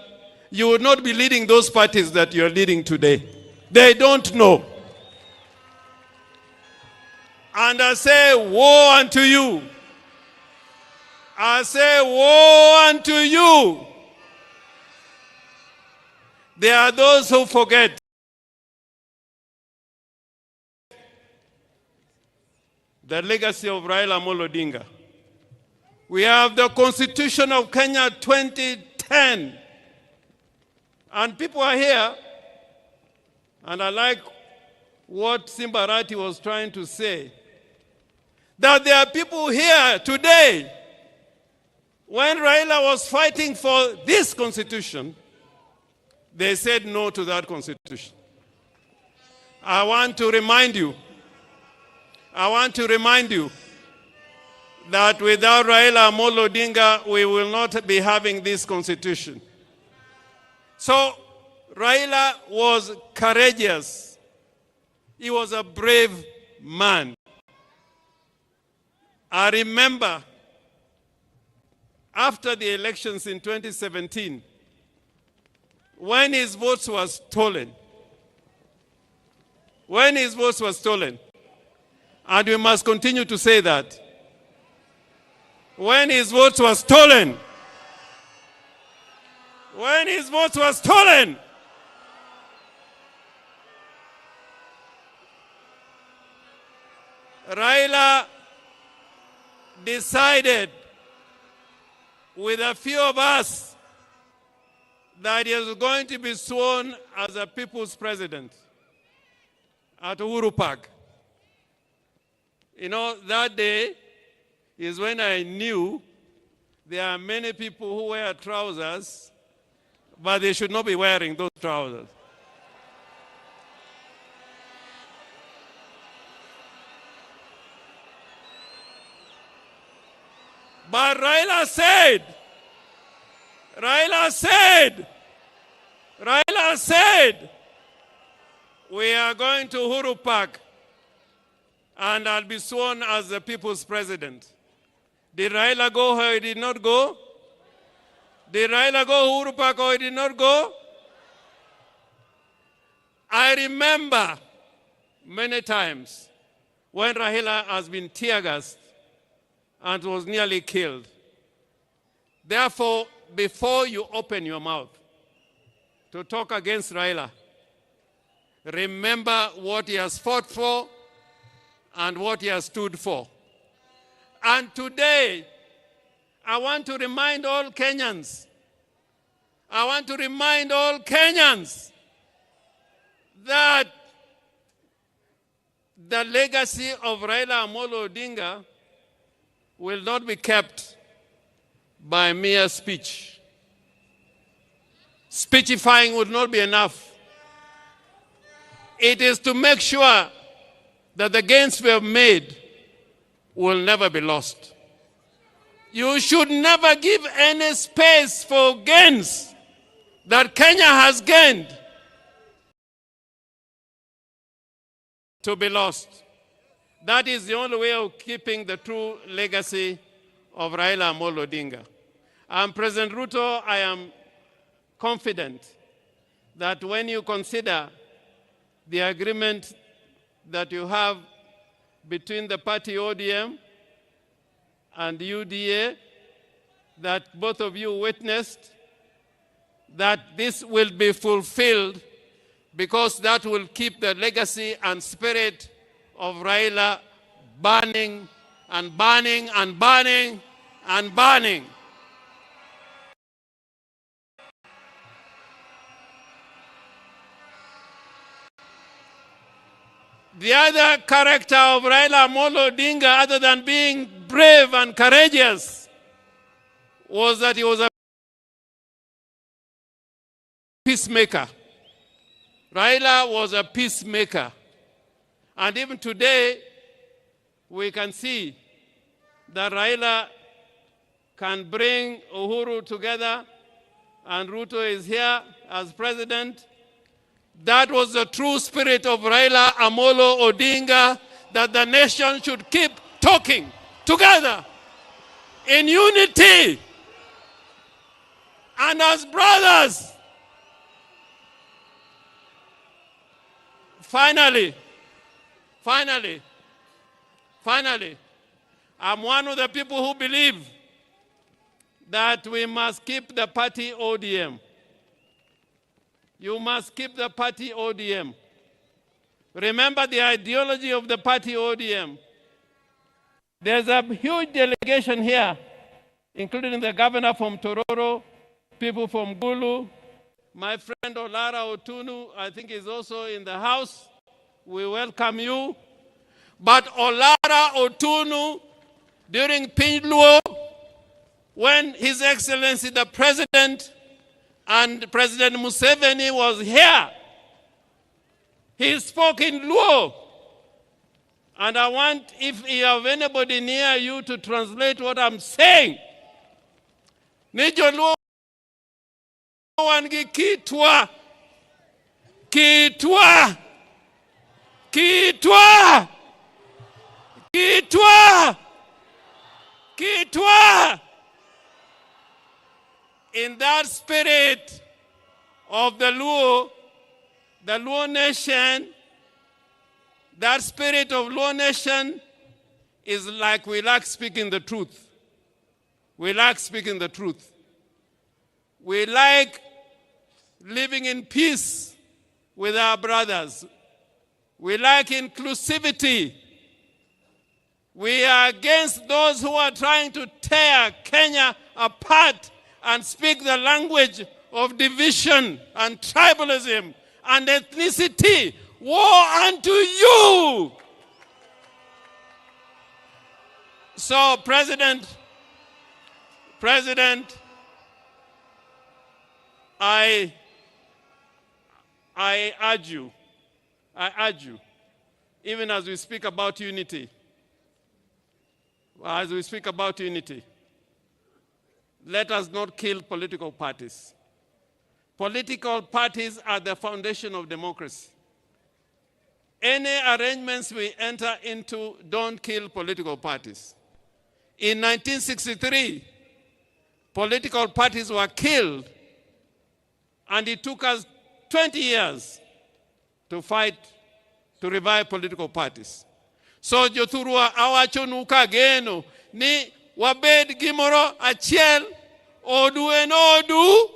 you would not be leading those parties that you are leading today. They don't know. And I say, woe unto you. I say, woe unto you. There are those who forget the legacy of Raila Amolo Odinga. We have the Constitution of Kenya 2010. And people are here, and I like what Simbarati was trying to say, that there are people here today, when Raila was fighting for this Constitution, they said no to that Constitution. I want to remind you that without Raila Amolo Odinga, we will not be having this Constitution. So Raila was courageous. He was a brave man. I remember after the elections in 2017, when his votes were stolen, and we must continue to say that, when his votes were stolen, Raila decided with a few of us that he was going to be sworn as a people's president at Uhuru Park. You know, that day is when I knew there are many people who wear trousers, but they should not be wearing those trousers. But Raila said, we are going to Uhuru Park and I'll be sworn as the people's president. Did Raila go or he did not go? Did Raila go Uhuru Park or he did not go? I remember many times when Raila has been tear gassed and was nearly killed. Therefore, before you open your mouth to talk against Raila, remember what he has fought for and what he has stood for. And today, I want to remind all Kenyans, that the legacy of Raila Amolo Odinga will not be kept by mere speech. Speechifying would not be enough. It is to make sure that the gains we have made will never be lost. You should never give any space for gains that Kenya has gained to be lost. That is the only way of keeping the true legacy of Raila Amolo Odinga. And President Ruto, I am confident that when you consider the agreement that you have between the party ODM and UDA, that both of you witnessed, that this will be fulfilled, because that will keep the legacy and spirit of Raila burning and burning and burning and burning. The other character of Raila Amolo Odinga, other than being brave and courageous, was that he was a peacemaker. Raila was a peacemaker. And even today, we can see that Raila can bring Uhuru together, and Ruto is here as president. That was the true spirit of Raila Amolo Odinga, that the nation should keep talking together in unity and as brothers. Finally, I'm one of the people who believe that we must keep the party ODM. You must keep the party ODM. Remember the ideology of the party ODM. There's a huge delegation here, including the governor from Tororo, people from Gulu. My friend Olara Otunu, I think, is also in the house. We welcome you. But Olara Otunu, during Pinluo, when His Excellency the President and President Museveni was here, he spoke in Luo. And I want, if you have anybody near you, to translate what I'm saying. Nijo Luo wangi kitwa, kitwa, kitwa, kitwa, kitwa. In that spirit of the Luo nation, that spirit of Luo nation is like we like speaking the truth. We like speaking the truth. We like living in peace with our brothers. We like inclusivity. We are against those who are trying to tear Kenya apart and speak the language of division and tribalism and ethnicity. Woe unto you! So, President, I urge you, even as we speak about unity, let us not kill political parties. Political parties are the foundation of democracy. Any arrangements we enter into don't kill political parties. In 1963, political parties were killed, and it took us 20 years to fight to revive political parties. So jothurwa awachonuka geno ni wabed gimoro achiel odu en odu,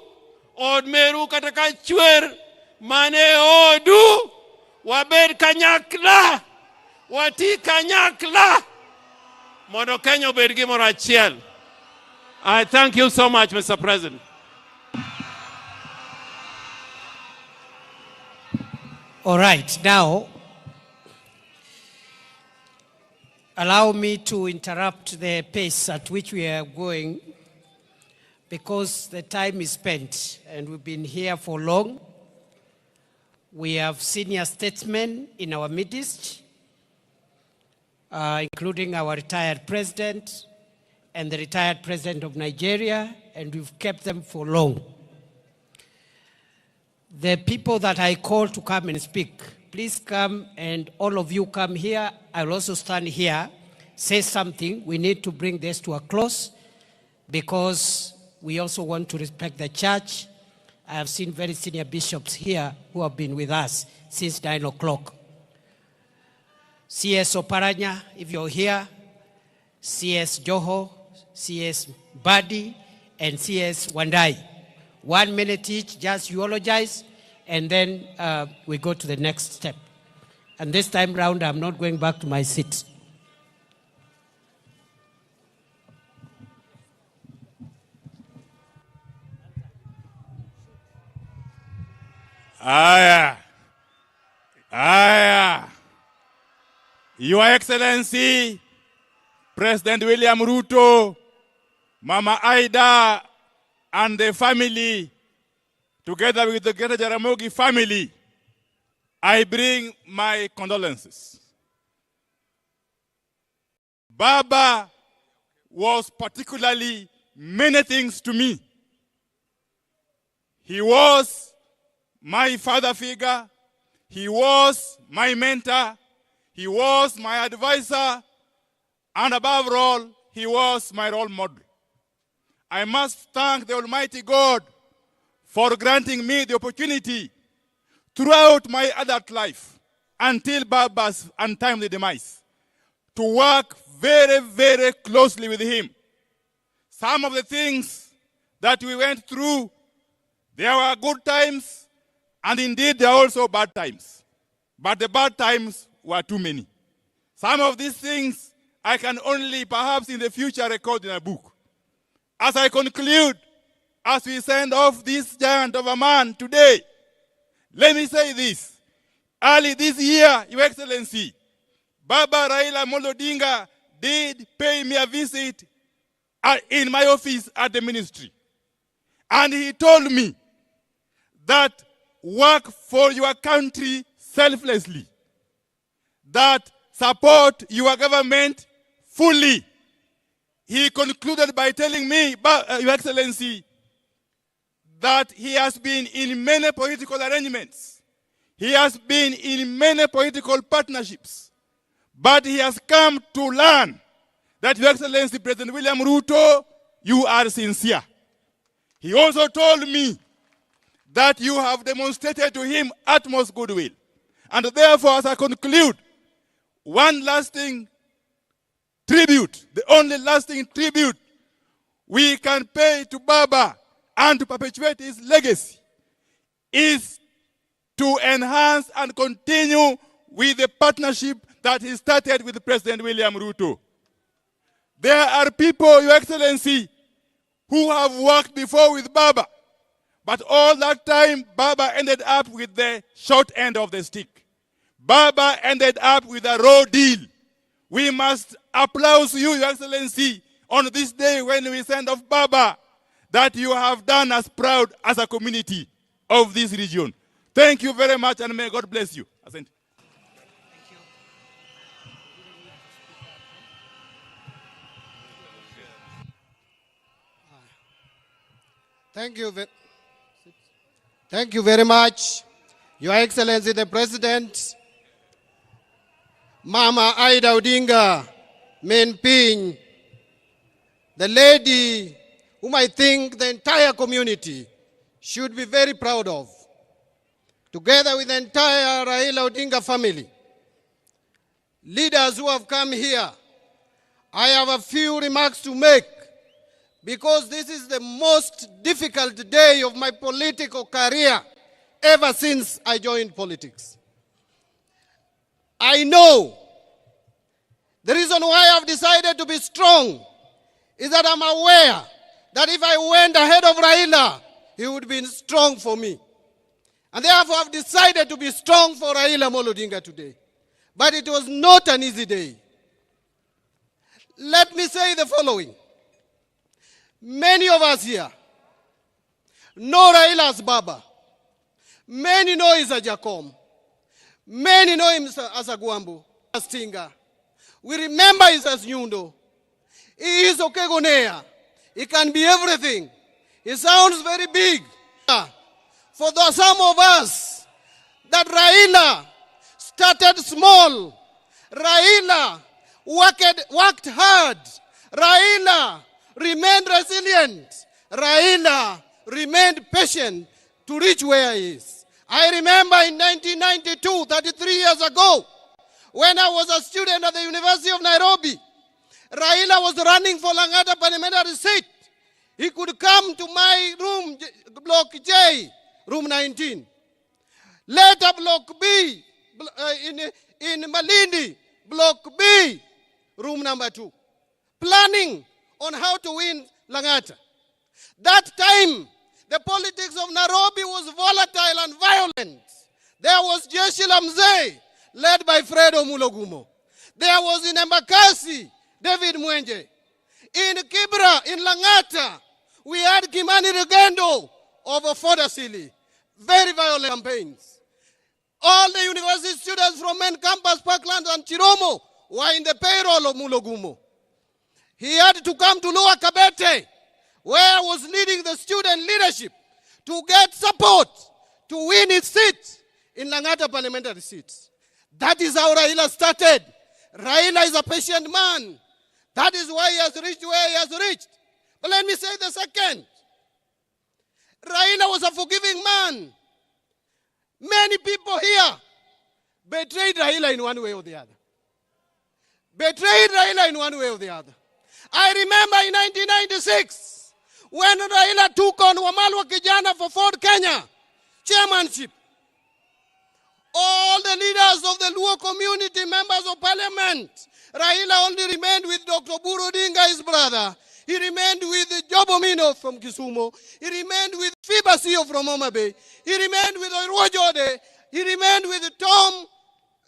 od meru kataka chwer, mane odu, wabed kanyakla, wati kanyakla, mondo Kenya obed gimoro achiel. I thank you so much, Mr. President. All right, now, allow me to interrupt the pace at which we are going because the time is spent and we've been here for long. We have senior statesmen in our midst, including our retired president and the retired president of Nigeria, and we've kept them for long. The people that I call to come and speak, please come, and all of you come here. I'll also stand here, say something. We need to bring this to a close because we also want to respect the church. I have seen very senior bishops here who have been with us since 9 o'clock. CS Oparanya, if you're here, CS Joho, CS Badi, and CS Wandai. 1 minute each, just eulogize, and then we go to the next step. And this time round, I'm not going back to my seat. Your Excellency, President William Ruto, Mama Aida, and the family, together with the Greater Jaramogi family, I bring my condolences. Baba was particularly many things to me. He was my father figure. He was my mentor. He was my advisor. And above all, he was my role model. I must thank the Almighty God for granting me the opportunity throughout my adult life until Baba's untimely demise to work very, very closely with him. Some of the things that we went through, there were good times, and indeed there are also bad times. But the bad times were too many. Some of these things I can only perhaps in the future record in a book. As I conclude, as we send off this giant of a man today, let me say this. Early this year, Your Excellency, Baba Raila Odinga did pay me a visit in my office at the ministry. And he told me that work for your country selflessly, that support your government fully. He concluded by telling me, Your Excellency, that he has been in many political arrangements. He has been in many political partnerships. But he has come to learn that, Your Excellency, President William Ruto, you are sincere. He also told me that you have demonstrated to him utmost goodwill. And therefore, as I conclude, one lasting tribute, the only lasting tribute we can pay to Baba and to perpetuate his legacy is to enhance and continue with the partnership that he started with President William Ruto. There are people, Your Excellency, who have worked before with Baba, but all that time, Baba ended up with the short end of the stick. Baba ended up with a raw deal. We must applaud you, Your Excellency, on this day when we send off Baba, that you have done us proud as a community of this region. Thank you very much, and may God bless you. Asante. Thank you very much, Your Excellency the President, Mama Aida Odinga, Menping, the lady whom I think the entire community should be very proud of, together with the entire Raila Odinga family. Leaders who have come here, I have a few remarks to make because this is the most difficult day of my political career ever since I joined politics. I know the reason why I've decided to be strong is that I'm aware that if I went ahead of Raila, he would be strong for me. And therefore I've decided to be strong for Raila Odinga today. But it was not an easy day. Let me say the following. Many of us here know Raila as Baba. Many know him as Jacom. Many know him as Agwambu, as Tinga. We remember him as Nyundo. He is Okegonea. He can be everything. He sounds very big. For some of us, that Raila started small. Raila worked hard. Raila remained resilient. Raila remained patient to reach where he is. I remember in 1992, 33 years ago, when I was a student at the University of Nairobi, Raila was running for Langata parliamentary seat. He could come to my room, Block J, room 19. Later, Block B, in Malindi, Block B, room number 2. Planning on how to win Langata. That time, the politics of Nairobi was volatile and violent. There was Jeshi la Mzee, led by Fredo Mulogumo. There was in Embakasi, David Mwenje. In Kibra, in Langata, we had Kimani Rugendo over Fodasili. Very violent campaigns. All the university students from main campus, Parkland and Chiromo were in the payroll of Mulogumo. He had to come to Lower Kabete, where I was leading the student leadership to get support to win his seat in Langata parliamentary seats. That is how Raila started. Raila is a patient man. That is why he has reached where he has reached. But let me say the second. Raila was a forgiving man. Many people here betrayed Raila in one way or the other. Betrayed Raila in one way or the other. I remember in 1996, when Raila took on Wamalwa Kijana for Ford Kenya chairmanship, all the leaders of the Luo community, members of parliament, Raila only remained with Dr. Odinga, his brother. He remained with Jobomino from Kisumu. He remained with Fibasio from Homa Bay. He remained with Rojode. He remained with Tom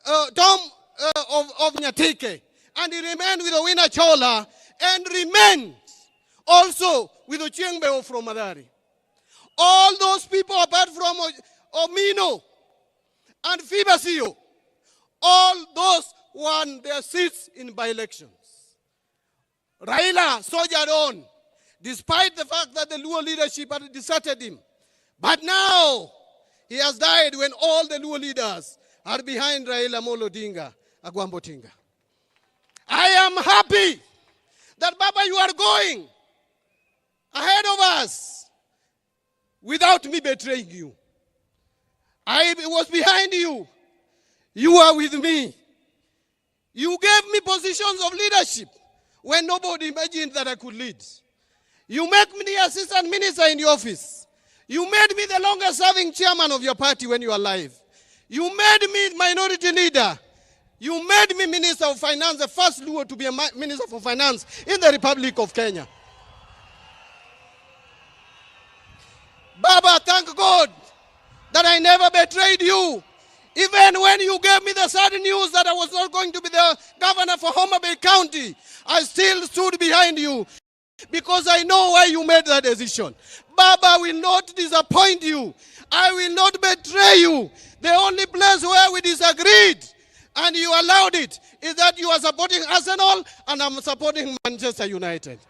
of Nyatike. And he remained with Owina Chola. And remained also with Ochiengbeo from Madari. All those people apart from Omino and Fibasio, all those won their seats in by-elections. Raila soldiered on, despite the fact that the Luo leadership had deserted him. But now, he has died when all the Luo leaders are behind Raila Odinga, Agwambo Tinga. I am happy that, Baba, you are going ahead of us without me betraying you. I was behind you. You are with me. You gave me positions of leadership when nobody imagined that I could lead. You made me the assistant minister in the office. You made me the longest serving chairman of your party when you were alive. You made me minority leader. You made me Minister of Finance, the first Luo to be a Minister for Finance in the Republic of Kenya. Baba, thank God that I never betrayed you. Even when you gave me the sad news that I was not going to be the governor for Homa Bay County, I still stood behind you because I know why you made that decision. Baba, I will not disappoint you. I will not betray you. The only place where we disagreed and you allowed it is that you are supporting Arsenal and I'm supporting Manchester United.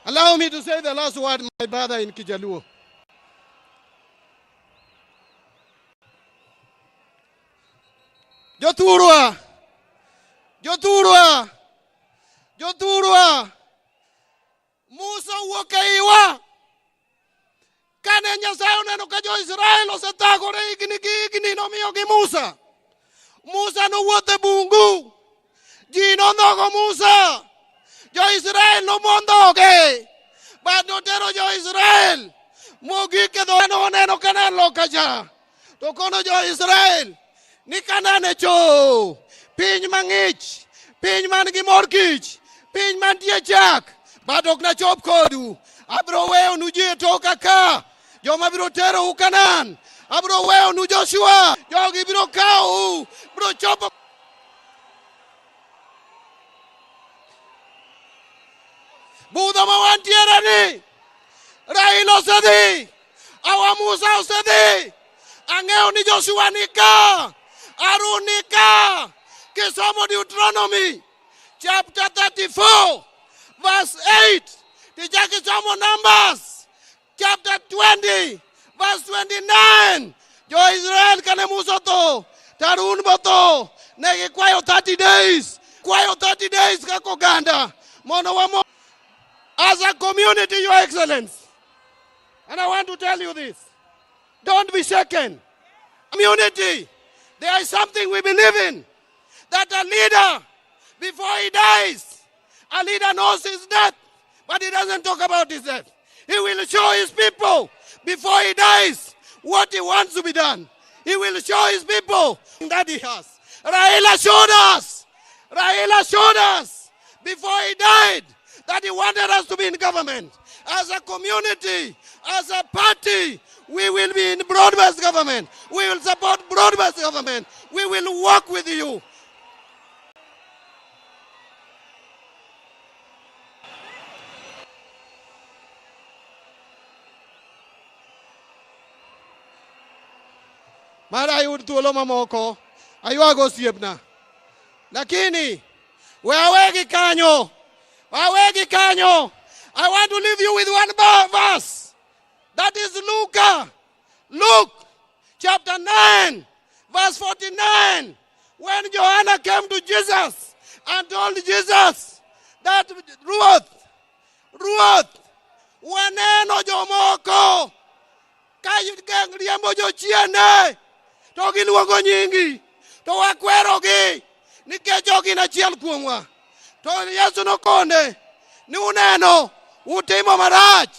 Allow me to say the last word, my brother in Kijaluo. Joturwa, Joturwa, Joturwa, Musa wakaiwa. Kane Nyasaye oneno ka jo-Israel osethagore higni no miyogi Musa. Musa nowuotho e bungu. Ji nondhogo Musa. Jo-Israel no mondoge. But no tero Jo-Israel. Mogi ke do no neno kana lokaja. To kono Jo-Israel. Ni kanane cho. Piny mang'ich. Piny man gi mor kich. Piny man tie chak. But ok na chop kodu. Abro weyo nu ji toka ka. Joma biro tero u Kanan. Abro weyo nu Joshua. Jogi biro kao. Bro chopo. Buda mawantiera ni. Raila osedhi. Awa Musa osedhi. Ang'eyo ni Joshua nika. Harun nika. Kisomo Deuteronomy. Chapter 34. Verse 8. Tijaki somo Numbers. Chapter 20. Verse 29. Jo Israel kane Musa to. Harun boto. Negi kwayo 30 days. Kwayo 30 days kako ganda. Mono wamo. As a community, Your Excellency, and I want to tell you this, don't be shaken. Community, there is something we believe in, that a leader, before he dies, a leader knows his death, but he doesn't talk about his death. He will show his people, before he dies, what he wants to be done. He will show his people that he has. Raila showed us. Raila showed us, before he died, that he wanted us to be in government. As a community, as a party, we will be in broad-based government. We will support broad-based government. We will work with you. Mara yud thuolo mamoko, aywago osiepna. Lakini, wawegi kanyo. Awegi kanyo. I want to leave you with one verse. That is Luke chapter 9, verse 49. When Joanna came to Jesus and told Jesus that Ruth, waneno jomoko, ka riembo jochiende, to giluongo nyingi, to wakwerogi, nikech ok gin achiel kuomwa. To Yesu nokone ni uneno utimo marach.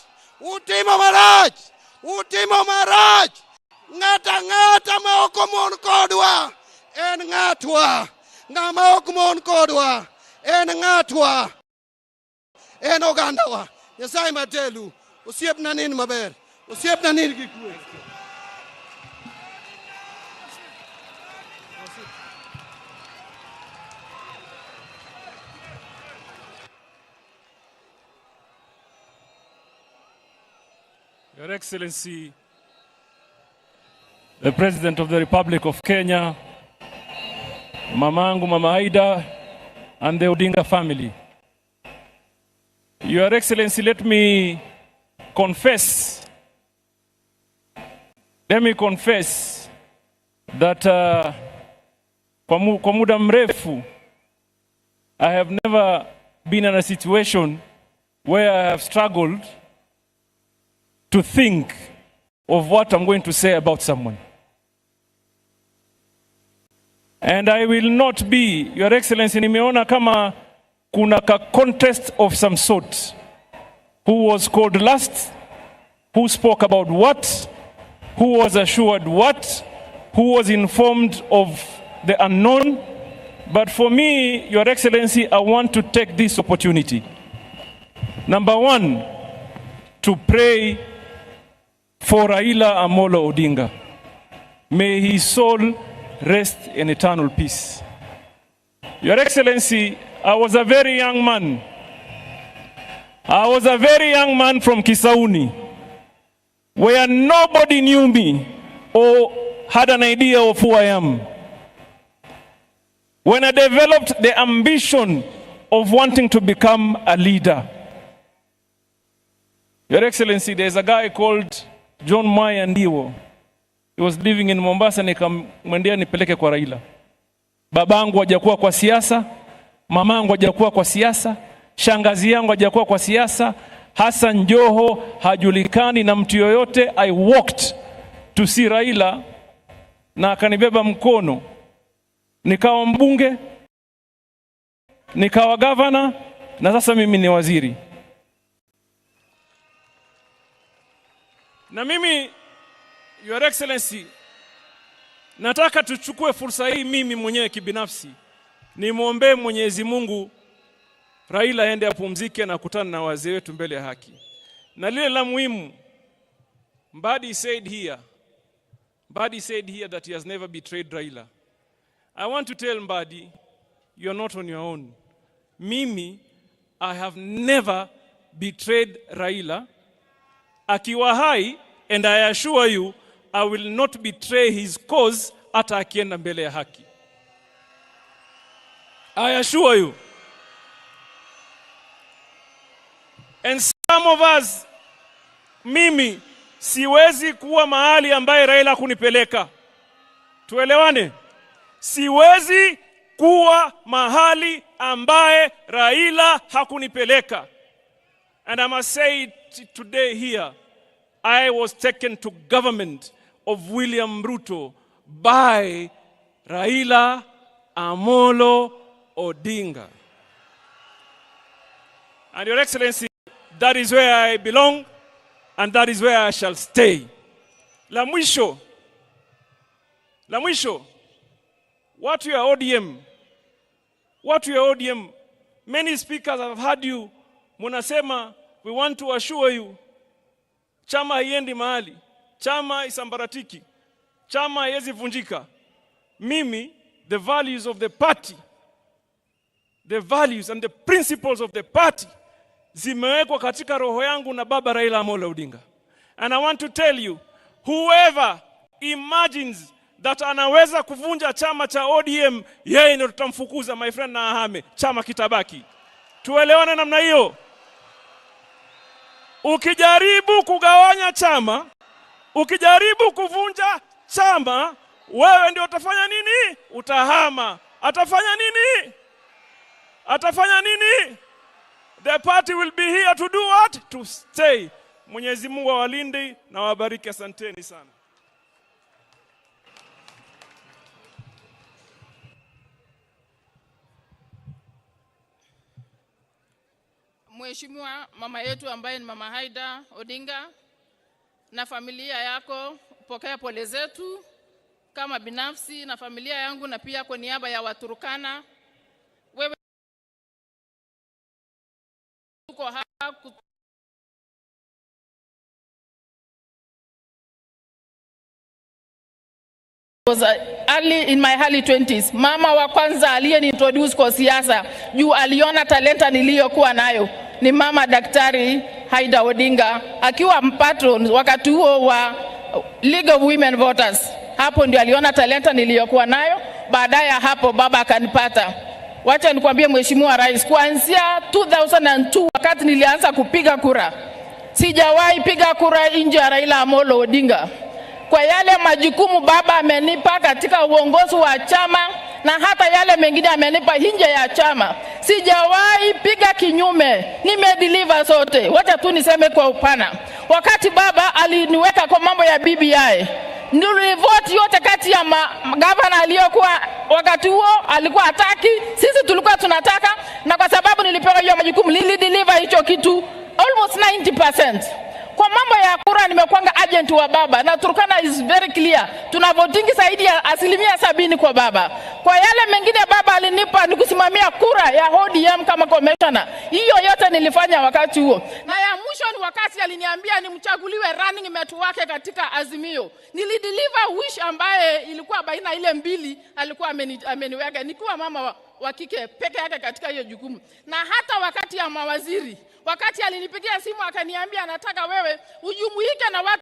Ng'ata ma ok mon kodwa en ng'atwa. Ng'ama ok mon kodwa en ng'atwa. En ogandawa. Nyasaye matelu. Osiepna nin maber. Osiepna nin gi kwe. Your Excellency, the President of the Republic of Kenya, Mamangu, Mama Aida, and the Odinga family. Your Excellency, let me confess that kwa muda mrefu, I have never been in a situation where I have struggled to think of what I'm going to say about someone. And I will not be, Your Excellency, nimeona kama kuna ka contest of some sort. Who was called last? Who spoke about what? Who was assured what? Who was informed of the unknown? But for me, Your Excellency, I want to take this opportunity. Number one, to pray for Raila Amolo Odinga. May his soul rest in eternal peace. Your Excellency, I was a very young man. From Kisauni, where nobody knew me or had an idea of who I am. When I developed the ambition of wanting to become a leader. Your Excellency, there's a guy called John Maya Ndiwo. He was living in Mombasa, nikamwendea nipeleke kwa Raila. Babangu hajakuwa kwa siasa, mamangu hajakuwa kwa siasa, shangazi yangu hajakuwa kwa siasa, Hassan Joho hajulikani na mtu yoyote. I walked to see Raila na akanibeba mkono. Nikawa mbunge, nikawa governor, na sasa mimi ni waziri. Na mimi, Your Excellency, nataka tuchukue fursa hii mimi mwenyewe kibinafsi nimwombee Mwenyezi Mungu Raila aende apumzike na kutana na wazee wetu mbele ya haki. Na lile la muhimu, Mbadi said here that he has never betrayed Raila. I want to tell Mbadi, you are not on your own. Mimi, I have never betrayed Raila. Akiwa hai, and I assure you, I will not betray his cause hata akienda mbele ya haki. I assure you. And some of us, mimi, siwezi kuwa mahali ambaye Raila kunipeleka. Tuelewane? Siwezi kuwa mahali ambaye Raila hakunipeleka. And I must say it today here, I was taken to government of William Ruto by Raila Amolo Odinga. And Your Excellency, that is where I belong, and that is where I shall stay. La mwisho, watu ya ODM, many speakers have heard you, munasema, we want to assure you, chama haiendi mahali, chama isambaratiki, chama haiwezi vunjika. Mimi, the values of the party, the values and the principles of the party, zimewekwa katika roho yangu na baba Raila Amolo Odinga. And I want to tell you, whoever imagines that anaweza kuvunja chama cha ODM, yeye ndio tutamfukuza, my friend, na ahame, chama kitabaki. Tuelewane namna hiyo. Ukijaribu kugawanya chama, ukijaribu kuvunja chama, wewe ndio utafanya nini? Utahama. Atafanya nini? The party will be here to do what? To stay. Mwenyezi Mungu awalinde na wabariki. Asanteni sana. Mheshimiwa mama yetu ambaye ni Mama Haida Odinga na familia yako, pokea pole zetu kama binafsi na familia yangu na pia kwa niaba ya Waturkana. Wewe uko hapa was in my early 20s. Mama wa kwanza aliyeniintroduce kwa siasa juu aliona talenta niliyokuwa nayo ni Mama Daktari Haida Odinga, akiwa patron wakati huo wa League of Women Voters. Hapo ndio aliona talenta niliyokuwa nayo. Baadaye hapo baba akanipata. Wacha nikwambie Mheshimiwa Rais, kuanzia 2002 wakati nilianza kupiga kura, sijawahi piga kura nje ya Raila Amolo Odinga. Kwa yale majukumu baba amenipa katika uongozi wa chama na hata yale mengine amenipa nje ya chama, sijawahi piga kinyume, nimedeliver zote. Wacha tu niseme kwa upana, wakati baba aliniweka kwa mambo ya BBI, nilivote yote kati ya gavana aliyokuwa wakati huo alikuwa hataki, sisi tulikuwa tunataka, na kwa sababu nilipewa hiyo majukumu nilideliver hicho kitu almost 90%. Kwa mambo ya kura nimekuanga agent wa baba, na Turkana is very clear. Tuna voting zaidi ya 70% kwa baba. Kwa yale mengine baba alinipa ni kusimamia kura ya ODM kama commissioner. Hiyo yote nilifanya wakati huo. Na ya mwisho ni wakati aliniambia nimchaguliwe running mate wake katika Azimio. Nilideliver wish ambaye ilikuwa baina ile mbili alikuwa ameniweka. Nikiwa mama wa kike peke yake katika hiyo jukumu. Na hata wakati ya mawaziri, wakati alinipigia simu akaniambia anataka wewe ujumuike na watu